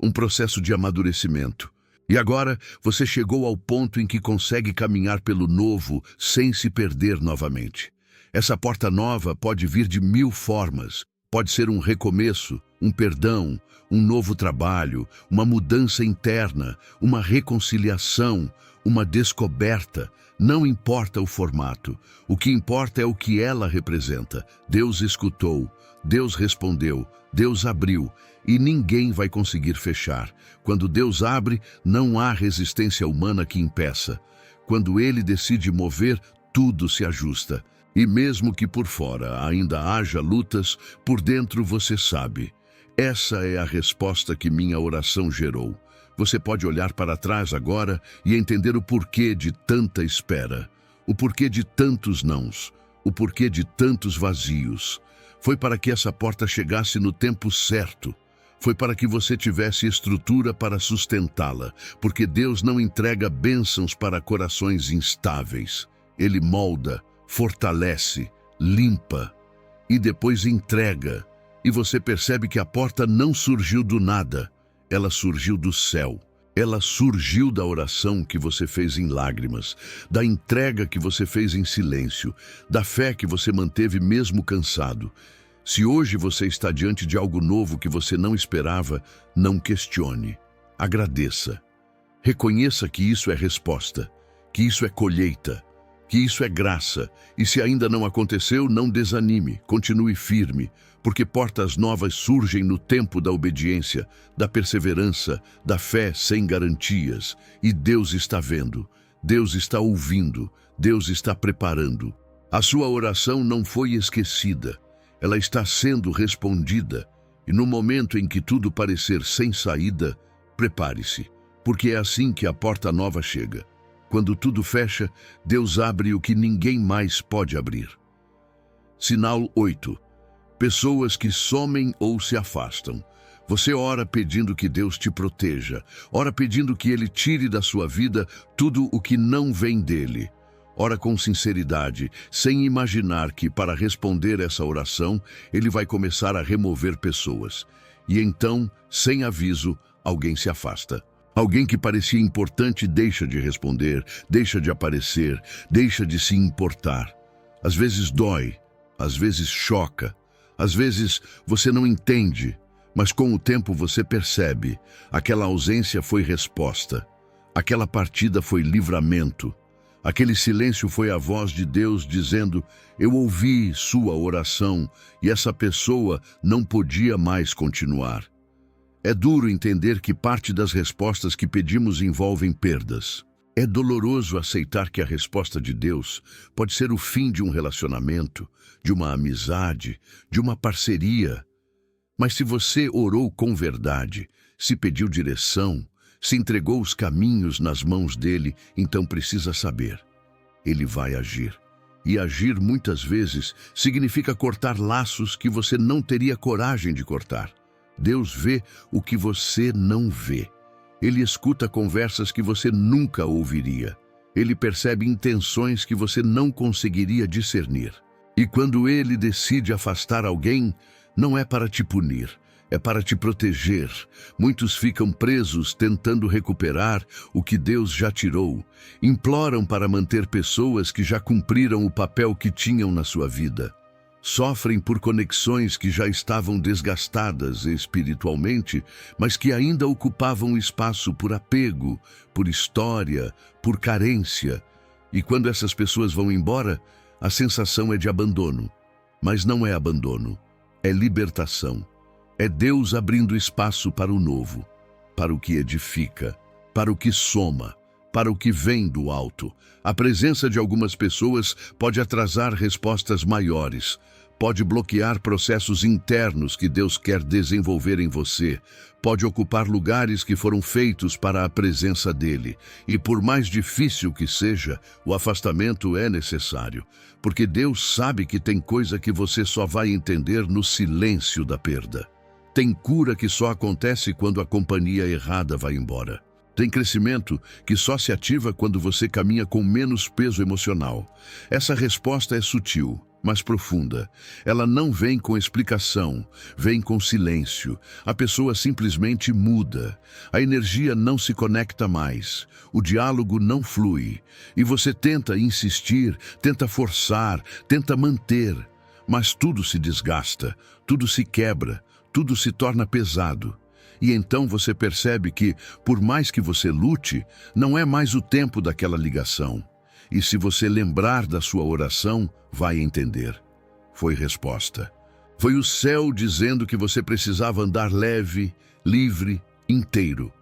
um processo de amadurecimento. E agora você chegou ao ponto em que consegue caminhar pelo novo sem se perder novamente. Essa porta nova pode vir de 1000 formas. Pode ser um recomeço, um perdão, um novo trabalho, uma mudança interna, uma reconciliação, uma descoberta. Não importa o formato. O que importa é o que ela representa. Deus escutou, Deus respondeu, Deus abriu, e ninguém vai conseguir fechar. Quando Deus abre, não há resistência humana que impeça. Quando Ele decide mover, tudo se ajusta. E mesmo que por fora ainda haja lutas, por dentro você sabe. Essa é a resposta que minha oração gerou. Você pode olhar para trás agora e entender o porquê de tanta espera, o porquê de tantos nãos, o porquê de tantos vazios. Foi para que essa porta chegasse no tempo certo. Foi para que você tivesse estrutura para sustentá-la, porque Deus não entrega bênçãos para corações instáveis. Ele molda, fortalece, limpa e depois entrega. E você percebe que a porta não surgiu do nada, ela surgiu do céu. Ela surgiu da oração que você fez em lágrimas, da entrega que você fez em silêncio, da fé que você manteve mesmo cansado. Se hoje você está diante de algo novo que você não esperava, não questione. Agradeça. Reconheça que isso é resposta, que isso é colheita, que isso é graça. E se ainda não aconteceu, não desanime, continue firme, porque portas novas surgem no tempo da obediência, da perseverança, da fé sem garantias. E Deus está vendo, Deus está ouvindo, Deus está preparando. A sua oração não foi esquecida, ela está sendo respondida. E no momento em que tudo parecer sem saída, prepare-se, porque é assim que a porta nova chega. Quando tudo fecha, Deus abre o que ninguém mais pode abrir. Sinal 8. Pessoas que somem ou se afastam. Você ora pedindo que Deus te proteja, ora pedindo que Ele tire da sua vida tudo o que não vem dele. Ora com sinceridade, sem imaginar que, para responder essa oração, Ele vai começar a remover pessoas. E então, sem aviso, alguém se afasta. Alguém que parecia importante deixa de responder, deixa de aparecer, deixa de se importar. Às vezes dói, às vezes choca, às vezes você não entende, mas com o tempo você percebe. Aquela ausência foi resposta, aquela partida foi livramento. Aquele silêncio foi a voz de Deus dizendo: eu ouvi sua oração e essa pessoa não podia mais continuar. É duro entender que parte das respostas que pedimos envolvem perdas. É doloroso aceitar que a resposta de Deus pode ser o fim de um relacionamento, de uma amizade, de uma parceria. Mas se você orou com verdade, se pediu direção, se entregou os caminhos nas mãos dele, então precisa saber. Ele vai agir. E agir muitas vezes significa cortar laços que você não teria coragem de cortar. Deus vê o que você não vê. Ele escuta conversas que você nunca ouviria. Ele percebe intenções que você não conseguiria discernir. E quando ele decide afastar alguém, não é para te punir, é para te proteger. Muitos ficam presos tentando recuperar o que Deus já tirou. Imploram para manter pessoas que já cumpriram o papel que tinham na sua vida. Sofrem por conexões que já estavam desgastadas espiritualmente, mas que ainda ocupavam espaço por apego, por história, por carência. E quando essas pessoas vão embora, a sensação é de abandono. Mas não é abandono, é libertação. É Deus abrindo espaço para o novo, para o que edifica, para o que soma, para o que vem do alto. A presença de algumas pessoas pode atrasar respostas maiores, pode bloquear processos internos que Deus quer desenvolver em você, pode ocupar lugares que foram feitos para a presença dele. E por mais difícil que seja, o afastamento é necessário, porque Deus sabe que tem coisa que você só vai entender no silêncio da perda. Tem cura que só acontece quando a companhia errada vai embora. Tem crescimento que só se ativa quando você caminha com menos peso emocional. Essa resposta é sutil, mas profunda. Ela não vem com explicação, vem com silêncio. A pessoa simplesmente muda. A energia não se conecta mais. O diálogo não flui. E você tenta insistir, tenta forçar, tenta manter. Mas tudo se desgasta, tudo se quebra, tudo se torna pesado. E então você percebe que, por mais que você lute, não é mais o tempo daquela ligação. E se você lembrar da sua oração, vai entender. Foi resposta. Foi o céu dizendo que você precisava andar leve, livre, inteiro.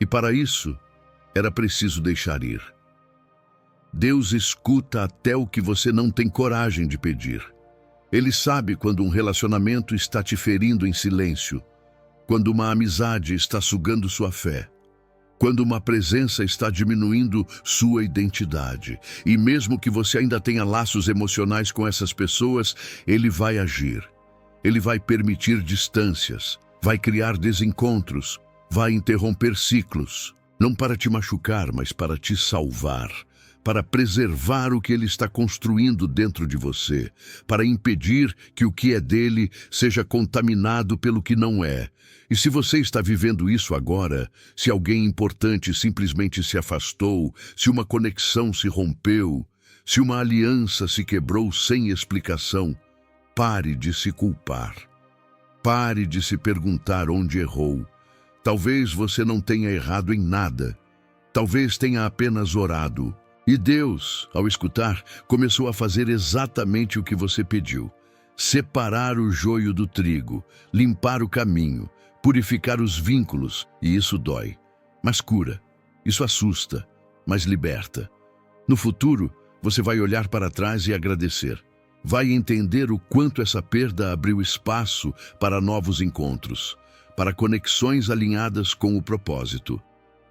E para isso, era preciso deixar ir. Deus escuta até o que você não tem coragem de pedir. Ele sabe quando um relacionamento está te ferindo em silêncio, quando uma amizade está sugando sua fé, quando uma presença está diminuindo sua identidade. E mesmo que você ainda tenha laços emocionais com essas pessoas, Ele vai agir. Ele vai permitir distâncias, vai criar desencontros, vai interromper ciclos, não para te machucar, mas para te salvar, para preservar o que Ele está construindo dentro de você, para impedir que o que é dele seja contaminado pelo que não é. E se você está vivendo isso agora, se alguém importante simplesmente se afastou, se uma conexão se rompeu, se uma aliança se quebrou sem explicação, pare de se culpar. Pare de se perguntar onde errou. Talvez você não tenha errado em nada. Talvez tenha apenas orado. E Deus, ao escutar, começou a fazer exatamente o que você pediu. Separar o joio do trigo, limpar o caminho, purificar os vínculos, e isso dói. Mas cura, isso assusta, mas liberta. No futuro, Você vai olhar para trás e agradecer. Vai entender o quanto essa perda abriu espaço para novos encontros, para conexões alinhadas com o propósito,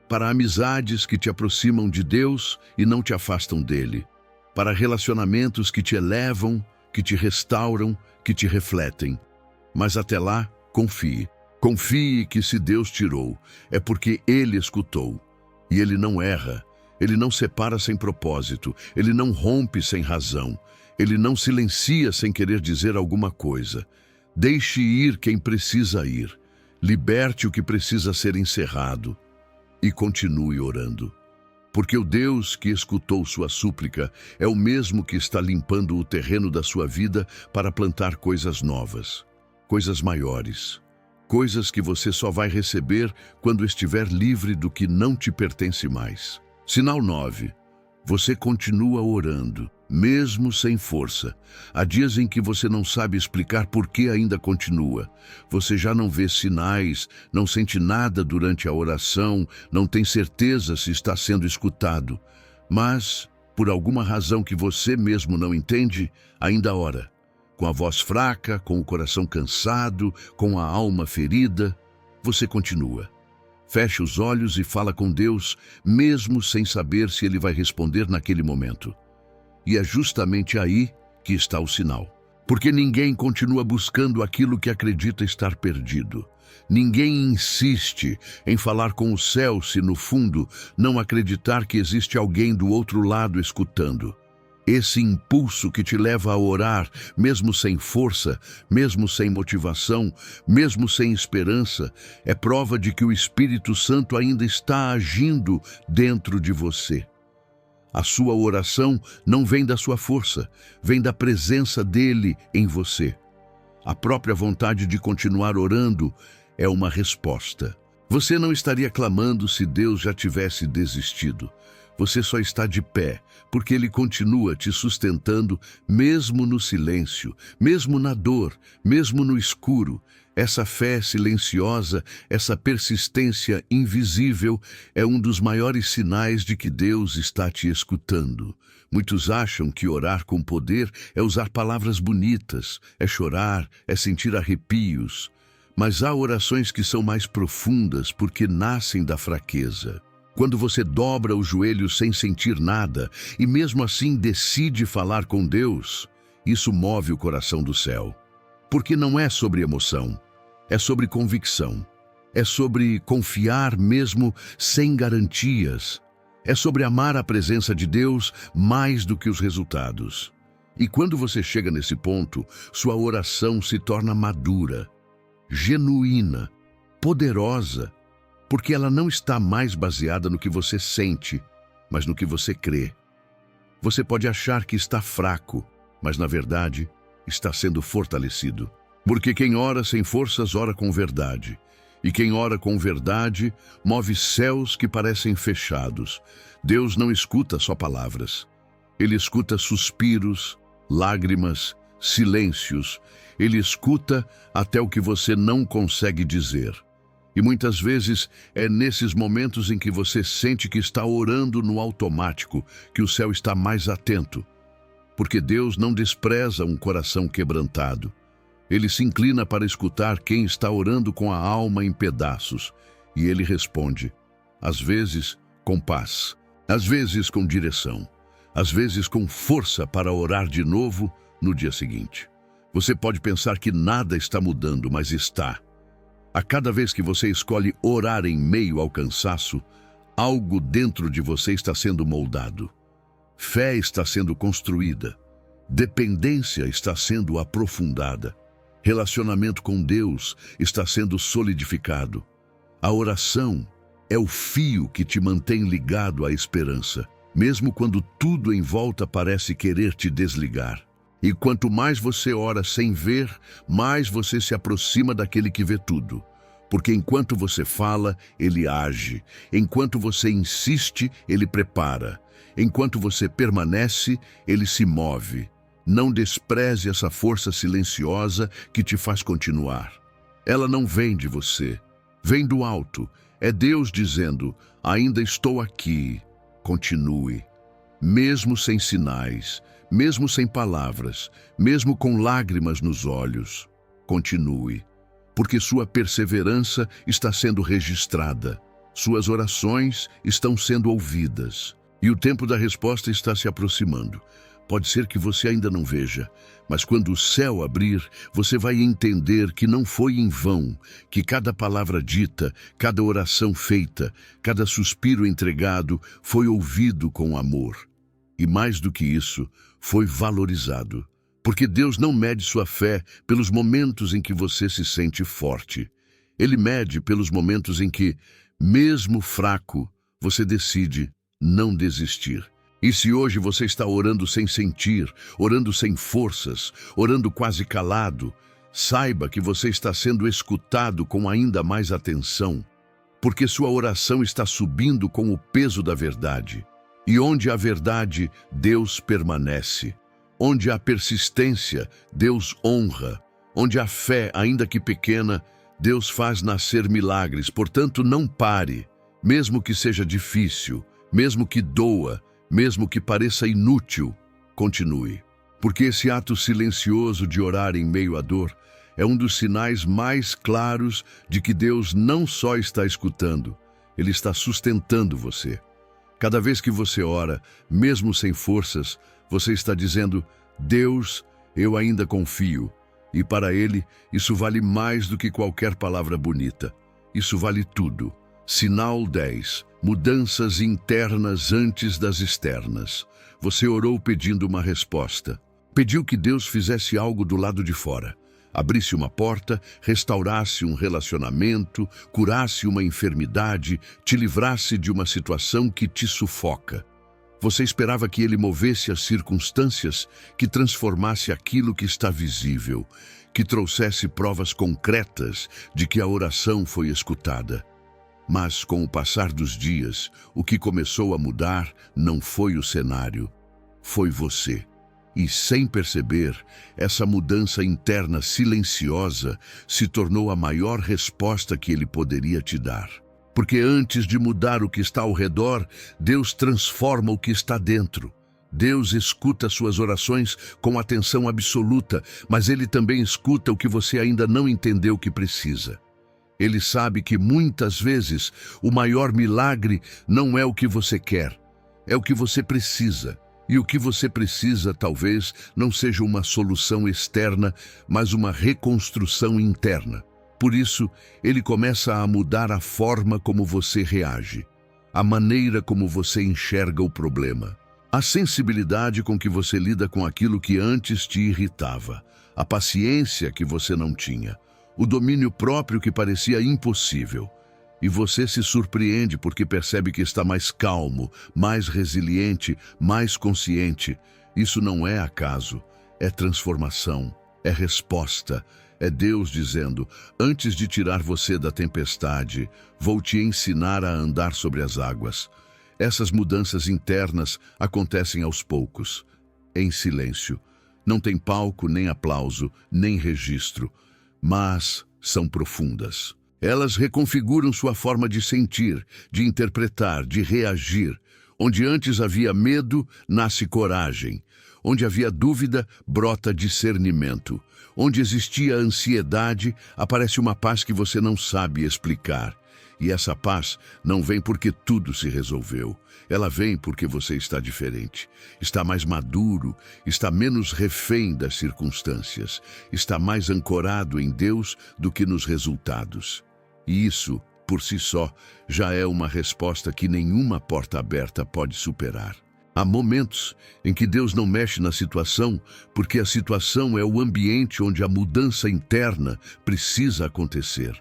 para amizades que te aproximam de Deus e não te afastam dele, para relacionamentos que te elevam, que te restauram, que te refletem. Mas até lá, confie. Confie que se Deus tirou, é porque Ele escutou. E Ele não erra, Ele não separa sem propósito, Ele não rompe sem razão, Ele não silencia sem querer dizer alguma coisa. Deixe ir quem precisa ir, liberte o que precisa ser encerrado e continue orando. Porque o Deus que escutou sua súplica é o mesmo que está limpando o terreno da sua vida para plantar coisas novas, coisas maiores, coisas que você só vai receber quando estiver livre do que não te pertence mais. Sinal 9. Você continua orando, mesmo sem força. Há dias em que você não sabe explicar por que ainda continua. Você já não vê sinais, não sente nada durante a oração, não tem certeza se está sendo escutado. Mas, por alguma razão que você mesmo não entende, ainda ora. Com a voz fraca, com o coração cansado, com a alma ferida, você continua. Feche os olhos e fala com Deus, mesmo sem saber se Ele vai responder naquele momento. E é justamente aí que está o sinal. Porque ninguém continua buscando aquilo que acredita estar perdido. Ninguém insiste em falar com o céu se, no fundo, não acreditar que existe alguém do outro lado escutando. Esse impulso que te leva a orar, mesmo sem força, mesmo sem motivação, mesmo sem esperança, é prova de que o Espírito Santo ainda está agindo dentro de você. A sua oração não vem da sua força, vem da presença dele em você. A própria vontade de continuar orando é uma resposta. Você não estaria clamando se Deus já tivesse desistido. Você só está de pé, porque Ele continua te sustentando, mesmo no silêncio, mesmo na dor, mesmo no escuro. Essa fé silenciosa, essa persistência invisível, é um dos maiores sinais de que Deus está te escutando. Muitos acham que orar com poder é usar palavras bonitas, é chorar, é sentir arrepios. Mas há orações que são mais profundas porque nascem da fraqueza. Quando você dobra o joelho sem sentir nada e mesmo assim decide falar com Deus, isso move o coração do céu. Porque não é sobre emoção, é sobre convicção. É sobre confiar mesmo sem garantias. É sobre amar a presença de Deus mais do que os resultados. E quando você chega nesse ponto, sua oração se torna madura, genuína, poderosa, porque ela não está mais baseada no que você sente, mas no que você crê. Você pode achar que está fraco, mas na verdade está sendo fortalecido. Porque quem ora sem forças ora com verdade. E quem ora com verdade move céus que parecem fechados. Deus não escuta só palavras. Ele escuta suspiros, lágrimas, silêncios. Ele escuta até o que você não consegue dizer. E muitas vezes é nesses momentos em que você sente que está orando no automático que o céu está mais atento. Porque Deus não despreza um coração quebrantado. Ele se inclina para escutar quem está orando com a alma em pedaços. E ele responde, às vezes com paz, às vezes com direção, às vezes com força para orar de novo no dia seguinte. Você pode pensar que nada está mudando, mas está. A cada vez que você escolhe orar em meio ao cansaço, algo dentro de você está sendo moldado. Fé está sendo construída. Dependência está sendo aprofundada. Relacionamento com Deus está sendo solidificado. A oração é o fio que te mantém ligado à esperança, mesmo quando tudo em volta parece querer te desligar. E quanto mais você ora sem ver, mais você se aproxima daquele que vê tudo. Porque enquanto você fala, ele age. Enquanto você insiste, ele prepara. Enquanto você permanece, ele se move. Não despreze essa força silenciosa que te faz continuar. Ela não vem de você, vem do alto. É Deus dizendo, ainda estou aqui. Continue. mesmo sem sinais, mesmo sem palavras, mesmo com lágrimas nos olhos. Continue, porque sua perseverança está sendo registrada, suas orações estão sendo ouvidas, e o tempo da resposta está se aproximando. Pode ser que você ainda não veja, mas quando o céu abrir, você vai entender que não foi em vão, que cada palavra dita, cada oração feita, cada suspiro entregado foi ouvido com amor. E mais do que isso, foi valorizado. Porque Deus não mede sua fé pelos momentos em que você se sente forte. Ele mede pelos momentos em que, mesmo fraco, você decide não desistir. E se hoje você está orando sem sentir, orando sem forças, orando quase calado, saiba que você está sendo escutado com ainda mais atenção, porque sua oração está subindo com o peso da verdade. E onde há verdade, Deus permanece. Onde há persistência, Deus honra. Onde há fé, ainda que pequena, Deus faz nascer milagres. Portanto, não pare, mesmo que seja difícil, mesmo que doa, mesmo que pareça inútil, continue. Porque esse ato silencioso de orar em meio à dor é um dos sinais mais claros de que Deus não só está escutando, Ele está sustentando você. Cada vez que você ora, mesmo sem forças, você está dizendo: Deus, eu ainda confio. E para Ele, isso vale mais do que qualquer palavra bonita. Isso vale tudo. Sinal 10. Mudanças internas antes das externas. Você orou pedindo uma resposta. Pediu que Deus fizesse algo do lado de fora. Abrisse uma porta, restaurasse um relacionamento, curasse uma enfermidade, te livrasse de uma situação que te sufoca. Você esperava que Ele movesse as circunstâncias, que transformasse aquilo que está visível, que trouxesse provas concretas de que a oração foi escutada. Mas, com o passar dos dias, o que começou a mudar não foi o cenário, foi você. E, sem perceber, essa mudança interna silenciosa se tornou a maior resposta que Ele poderia te dar. Porque antes de mudar o que está ao redor, Deus transforma o que está dentro. Deus escuta suas orações com atenção absoluta, mas Ele também escuta o que você ainda não entendeu que precisa. Ele sabe que muitas vezes o maior milagre não é o que você quer, é o que você precisa. E o que você precisa talvez não seja uma solução externa, mas uma reconstrução interna. Por isso, Ele começa a mudar a forma como você reage, a maneira como você enxerga o problema, a sensibilidade com que você lida com aquilo que antes te irritava, a paciência que você não tinha, o domínio próprio que parecia impossível. E você se surpreende porque percebe que está mais calmo, mais resiliente, mais consciente. Isso não é acaso, é transformação, é resposta. É Deus dizendo: antes de tirar você da tempestade, vou te ensinar a andar sobre as águas. Essas mudanças internas acontecem aos poucos, em silêncio. Não tem palco, nem aplauso, nem registro, mas são profundas. Elas reconfiguram sua forma de sentir, de interpretar, de reagir. Onde antes havia medo, nasce coragem. Onde havia dúvida, brota discernimento. Onde existia ansiedade, aparece uma paz que você não sabe explicar. E essa paz não vem porque tudo se resolveu. Ela vem porque você está diferente. Está mais maduro, está menos refém das circunstâncias. Está mais ancorado em Deus do que nos resultados. E isso, por si só, já é uma resposta que nenhuma porta aberta pode superar. Há momentos em que Deus não mexe na situação, porque a situação é o ambiente onde a mudança interna precisa acontecer.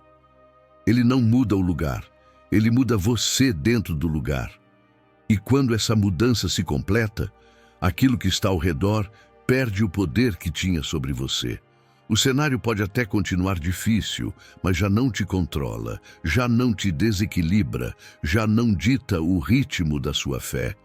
Ele não muda o lugar, Ele muda você dentro do lugar. E quando essa mudança se completa, aquilo que está ao redor perde o poder que tinha sobre você. O cenário pode até continuar difícil, mas já não te controla, já não te desequilibra, já não dita o ritmo da sua fé.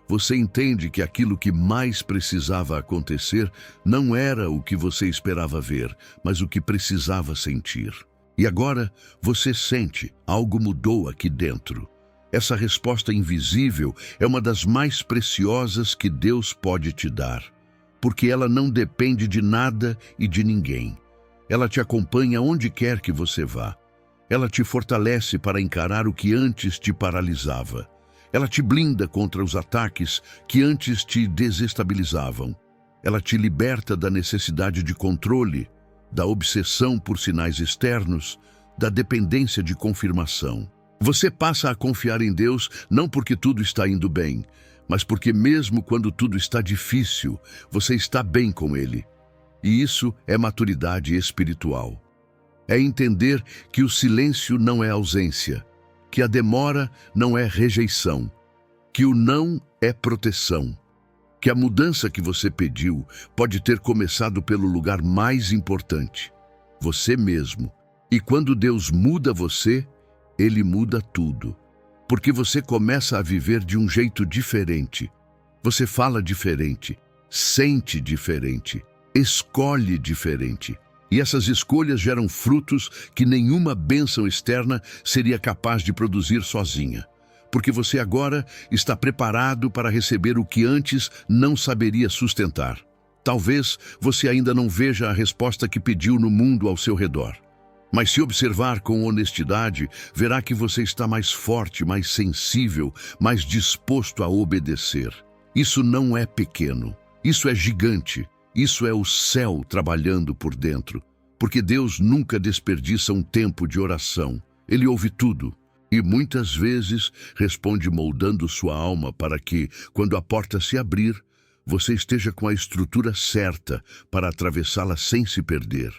Você entende que aquilo que mais precisava acontecer não era o que você esperava ver, mas o que precisava sentir. E agora você sente, algo mudou aqui dentro. Essa resposta invisível é uma das mais preciosas que Deus pode te dar, porque ela não depende de nada e de ninguém. Ela te acompanha onde quer que você vá. Ela te fortalece para encarar o que antes te paralisava. Ela te blinda contra os ataques que antes te desestabilizavam. Ela te liberta da necessidade de controle, da obsessão por sinais externos, da dependência de confirmação. Você passa a confiar em Deus não porque tudo está indo bem, mas porque mesmo quando tudo está difícil, você está bem com Ele. E isso é maturidade espiritual. É entender que o silêncio não é ausência, que a demora não é rejeição, que o não é proteção, que a mudança que você pediu pode ter começado pelo lugar mais importante, você mesmo. E quando Deus muda você, Ele muda tudo, porque você começa a viver de um jeito diferente. Você fala diferente, sente diferente, escolhe diferente. E essas escolhas geram frutos que nenhuma bênção externa seria capaz de produzir sozinha. Porque você agora está preparado para receber o que antes não saberia sustentar. Talvez você ainda não veja a resposta que pediu no mundo ao seu redor. Mas se observar com honestidade, verá que você está mais forte, mais sensível, mais disposto a obedecer. Isso não é pequeno, isso é gigante, isso é o céu trabalhando por dentro. Porque Deus nunca desperdiça um tempo de oração. Ele ouve tudo e muitas vezes responde moldando sua alma para que, quando a porta se abrir, você esteja com a estrutura certa para atravessá-la sem se perder.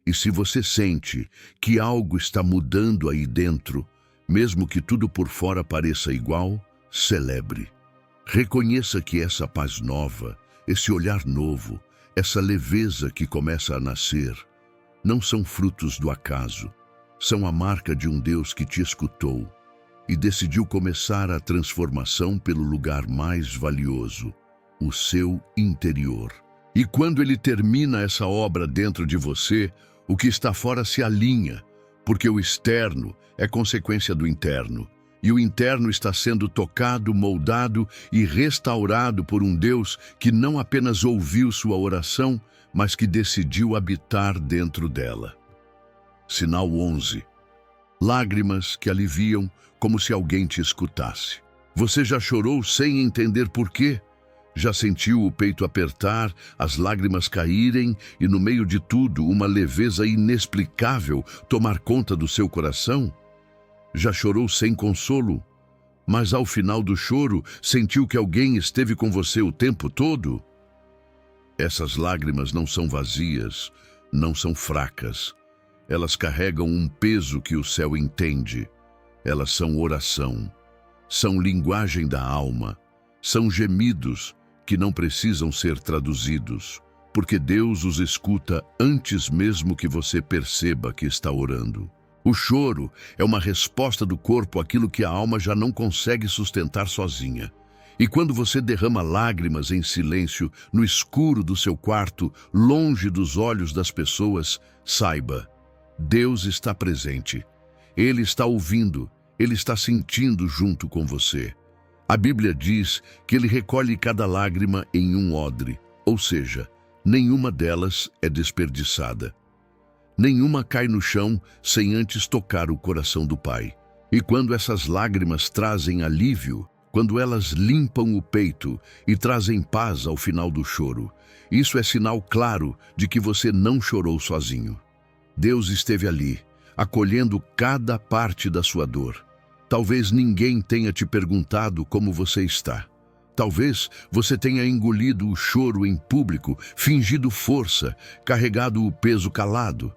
E se você sente que algo está mudando aí dentro, mesmo que tudo por fora pareça igual, celebre. Reconheça que essa paz nova, esse olhar novo, essa leveza que começa a nascer, não são frutos do acaso, são a marca de um Deus que te escutou e decidiu começar a transformação pelo lugar mais valioso, o seu interior. E quando Ele termina essa obra dentro de você, o que está fora se alinha, porque o externo é consequência do interno, e o interno está sendo tocado, moldado e restaurado por um Deus que não apenas ouviu sua oração, mas que decidiu habitar dentro dela. Sinal 11. Lágrimas que aliviam como se alguém te escutasse. Você já chorou sem entender por quê? Já sentiu o peito apertar, as lágrimas caírem e, no meio de tudo, uma leveza inexplicável tomar conta do seu coração? Já chorou sem consolo, mas ao final do choro sentiu que alguém esteve com você o tempo todo? Essas lágrimas não são vazias, não são fracas. Elas carregam um peso que o céu entende. Elas são oração, são linguagem da alma, são gemidos que não precisam ser traduzidos, porque Deus os escuta antes mesmo que você perceba que está orando. O choro é uma resposta do corpo àquilo que a alma já não consegue sustentar sozinha. E quando você derrama lágrimas em silêncio, no escuro do seu quarto, longe dos olhos das pessoas, saiba, Deus está presente. Ele está ouvindo, Ele está sentindo junto com você. A Bíblia diz que Ele recolhe cada lágrima em um odre, ou seja, nenhuma delas é desperdiçada. Nenhuma cai no chão sem antes tocar o coração do Pai. E quando essas lágrimas trazem alívio, quando elas limpam o peito e trazem paz ao final do choro, isso é sinal claro de que você não chorou sozinho. Deus esteve ali, acolhendo cada parte da sua dor. Talvez ninguém tenha te perguntado como você está. Talvez você tenha engolido o choro em público, fingido força, carregado o peso calado.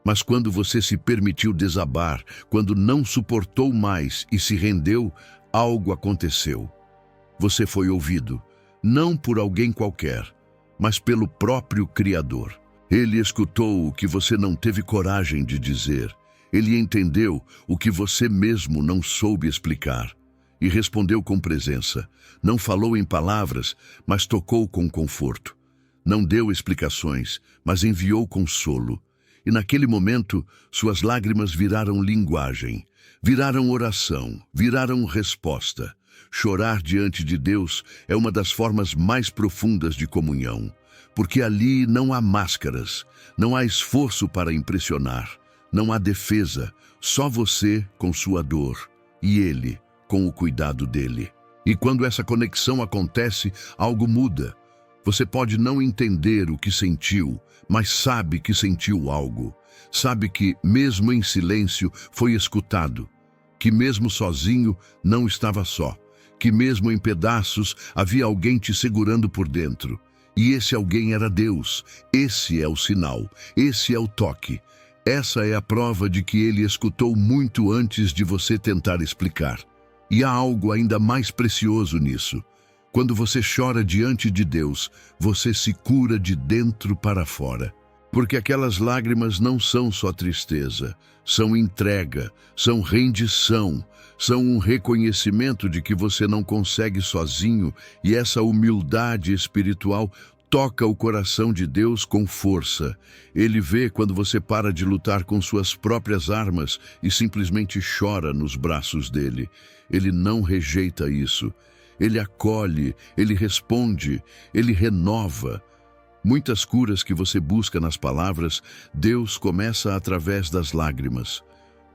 Mas quando você se permitiu desabar, quando não suportou mais e se rendeu, algo aconteceu. Você foi ouvido, não por alguém qualquer, mas pelo próprio Criador. Ele escutou o que você não teve coragem de dizer. Ele entendeu o que você mesmo não soube explicar e respondeu com presença. Não falou em palavras, mas tocou com conforto. Não deu explicações, mas enviou consolo. E naquele momento, suas lágrimas viraram linguagem, viraram oração, viraram resposta. Chorar diante de Deus é uma das formas mais profundas de comunhão, porque ali não há máscaras, não há esforço para impressionar, não há defesa, só você com sua dor e Ele com o cuidado dele. E quando essa conexão acontece, algo muda. Você pode não entender o que sentiu, mas sabe que sentiu algo. Sabe que, mesmo em silêncio, foi escutado. Que mesmo sozinho, não estava só. Que mesmo em pedaços, havia alguém te segurando por dentro. E esse alguém era Deus. Esse é o sinal. Esse é o toque. Essa é a prova de que Ele escutou muito antes de você tentar explicar. E há algo ainda mais precioso nisso. Quando você chora diante de Deus, você se cura de dentro para fora. Porque aquelas lágrimas não são só tristeza, são entrega, são rendição, são um reconhecimento de que você não consegue sozinho, e essa humildade espiritual toca o coração de Deus com força. Ele vê quando você para de lutar com suas próprias armas e simplesmente chora nos braços dele. Ele não rejeita isso. Ele acolhe, ele responde, ele renova. Muitas curas que você busca nas palavras, Deus começa através das lágrimas,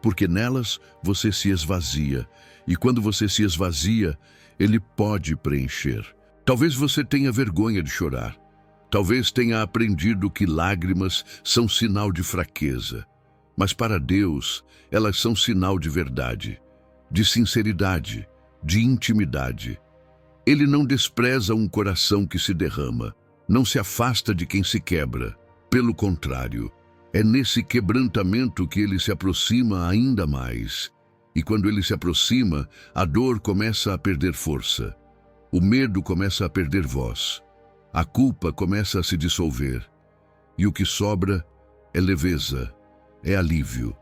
porque nelas você se esvazia, e quando você se esvazia, Ele pode preencher. Talvez você tenha vergonha de chorar, talvez tenha aprendido que lágrimas são sinal de fraqueza, mas para Deus, elas são sinal de verdade, de sinceridade, de intimidade. Ele não despreza um coração que se derrama, não se afasta de quem se quebra. Pelo contrário, é nesse quebrantamento que ele se aproxima ainda mais. E quando ele se aproxima, a dor começa a perder força. O medo começa a perder voz. A culpa começa a se dissolver. E o que sobra é leveza, é alívio,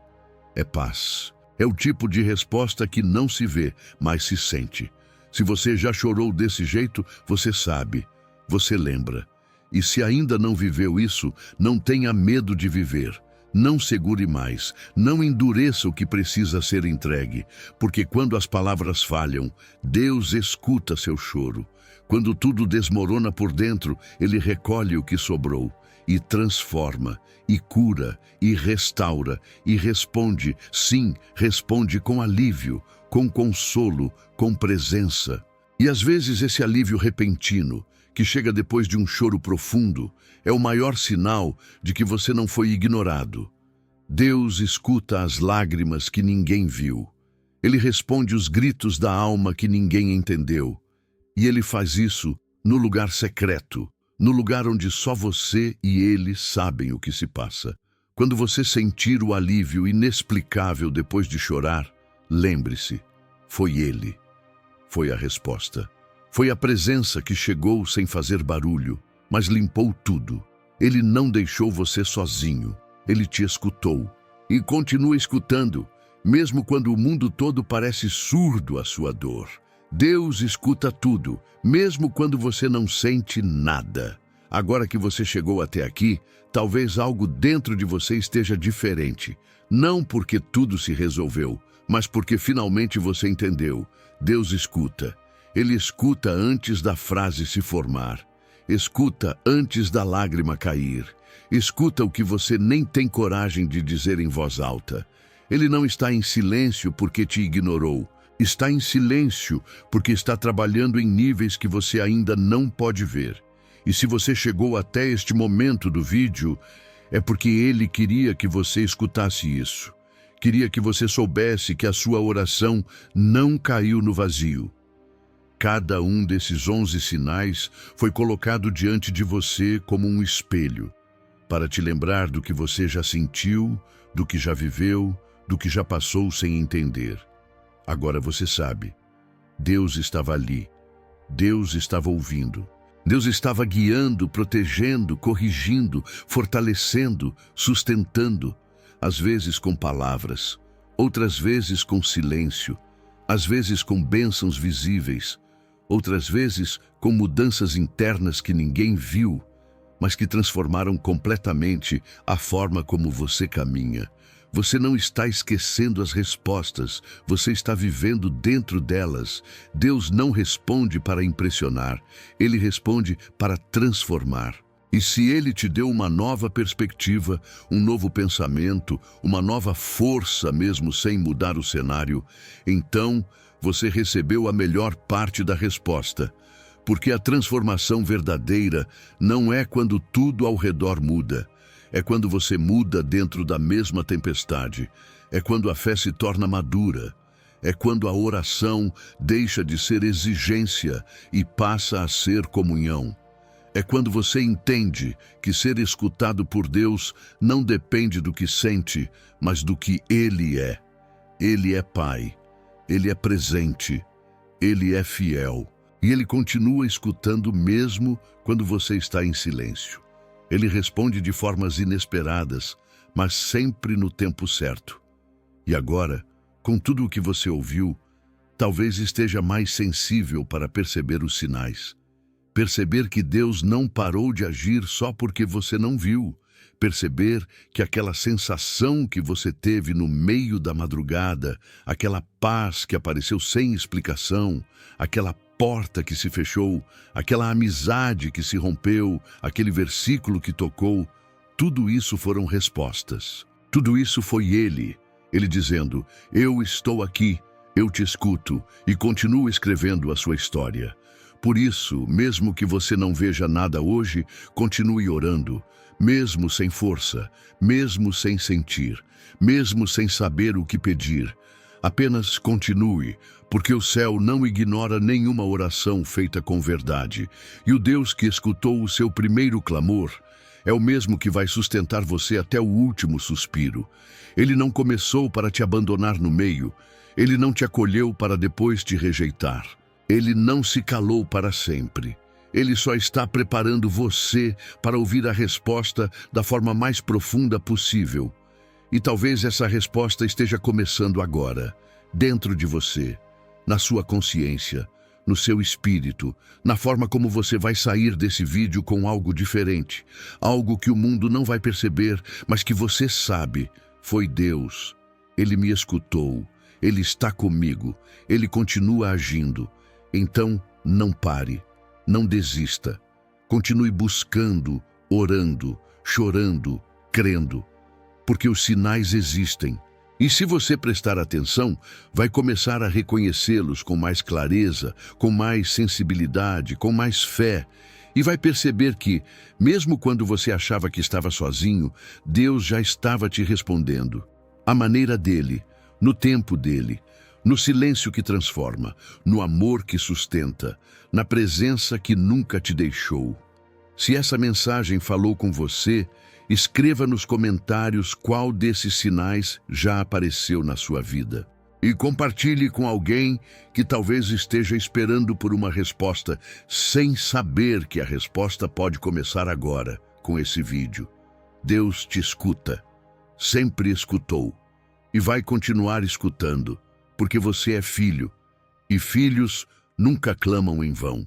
é paz. É o tipo de resposta que não se vê, mas se sente. Se você já chorou desse jeito, você sabe, você lembra. E se ainda não viveu isso, não tenha medo de viver. Não segure mais, não endureça o que precisa ser entregue, porque quando as palavras falham, Deus escuta seu choro. Quando tudo desmorona por dentro, Ele recolhe o que sobrou e transforma, e cura, e restaura, e responde, sim, responde com alívio, com consolo, com presença. E às vezes esse alívio repentino, que chega depois de um choro profundo, é o maior sinal de que você não foi ignorado. Deus escuta as lágrimas que ninguém viu. Ele responde os gritos da alma que ninguém entendeu. E Ele faz isso no lugar secreto, no lugar onde só você e Ele sabem o que se passa. Quando você sentir o alívio inexplicável depois de chorar, lembre-se, foi Ele. Foi a resposta. Foi a presença que chegou sem fazer barulho, mas limpou tudo. Ele não deixou você sozinho. Ele te escutou e continua escutando, mesmo quando o mundo todo parece surdo à sua dor. Deus escuta tudo, mesmo quando você não sente nada. Agora que você chegou até aqui, talvez algo dentro de você esteja diferente. Não porque tudo se resolveu, mas porque finalmente você entendeu. Deus escuta. Ele escuta antes da frase se formar. Escuta antes da lágrima cair. Escuta o que você nem tem coragem de dizer em voz alta. Ele não está em silêncio porque te ignorou. Está em silêncio porque está trabalhando em níveis que você ainda não pode ver. E se você chegou até este momento do vídeo, é porque Ele queria que você escutasse isso. Queria que você soubesse que a sua oração não caiu no vazio. Cada um desses 11 sinais foi colocado diante de você como um espelho, para te lembrar do que você já sentiu, do que já viveu, do que já passou sem entender. Agora você sabe, Deus estava ali, Deus estava ouvindo, Deus estava guiando, protegendo, corrigindo, fortalecendo, sustentando, às vezes com palavras, outras vezes com silêncio, às vezes com bênçãos visíveis, outras vezes com mudanças internas que ninguém viu, mas que transformaram completamente a forma como você caminha. Você não está esquecendo as respostas, você está vivendo dentro delas. Deus não responde para impressionar, Ele responde para transformar. E se Ele te deu uma nova perspectiva, um novo pensamento, uma nova força mesmo sem mudar o cenário, então você recebeu a melhor parte da resposta. Porque a transformação verdadeira não é quando tudo ao redor muda. É quando você muda dentro da mesma tempestade. É quando a fé se torna madura. É quando a oração deixa de ser exigência e passa a ser comunhão. É quando você entende que ser escutado por Deus não depende do que sente, mas do que Ele é. Ele é Pai. Ele é presente. Ele é fiel. E Ele continua escutando mesmo quando você está em silêncio. Ele responde de formas inesperadas, mas sempre no tempo certo. E agora, com tudo o que você ouviu, talvez esteja mais sensível para perceber os sinais. Perceber que Deus não parou de agir só porque você não viu. Perceber que aquela sensação que você teve no meio da madrugada, aquela paz que apareceu sem explicação, aquela porta que se fechou, aquela amizade que se rompeu, aquele versículo que tocou, tudo isso foram respostas. Tudo isso foi Ele dizendo: eu estou aqui, eu te escuto e continuo escrevendo a sua história. Por isso, mesmo que você não veja nada hoje, continue orando, mesmo sem força, mesmo sem sentir, mesmo sem saber o que pedir. Apenas continue, porque o céu não ignora nenhuma oração feita com verdade. E o Deus que escutou o seu primeiro clamor é o mesmo que vai sustentar você até o último suspiro. Ele não começou para te abandonar no meio. Ele não te acolheu para depois te rejeitar. Ele não se calou para sempre. Ele só está preparando você para ouvir a resposta da forma mais profunda possível. E talvez essa resposta esteja começando agora, dentro de você, na sua consciência, no seu espírito, na forma como você vai sair desse vídeo com algo diferente, algo que o mundo não vai perceber, mas que você sabe, foi Deus. Ele me escutou, Ele está comigo, Ele continua agindo. Então, não pare, não desista. Continue buscando, orando, chorando, crendo. Porque os sinais existem. E se você prestar atenção, vai começar a reconhecê-los com mais clareza, com mais sensibilidade, com mais fé. E vai perceber que, mesmo quando você achava que estava sozinho, Deus já estava te respondendo. À maneira dele, no tempo dele, no silêncio que transforma, no amor que sustenta, na presença que nunca te deixou. Se essa mensagem falou com você, escreva nos comentários qual desses sinais já apareceu na sua vida. E compartilhe com alguém que talvez esteja esperando por uma resposta, sem saber que a resposta pode começar agora, com esse vídeo. Deus te escuta, sempre escutou, e vai continuar escutando, porque você é filho, e filhos nunca clamam em vão.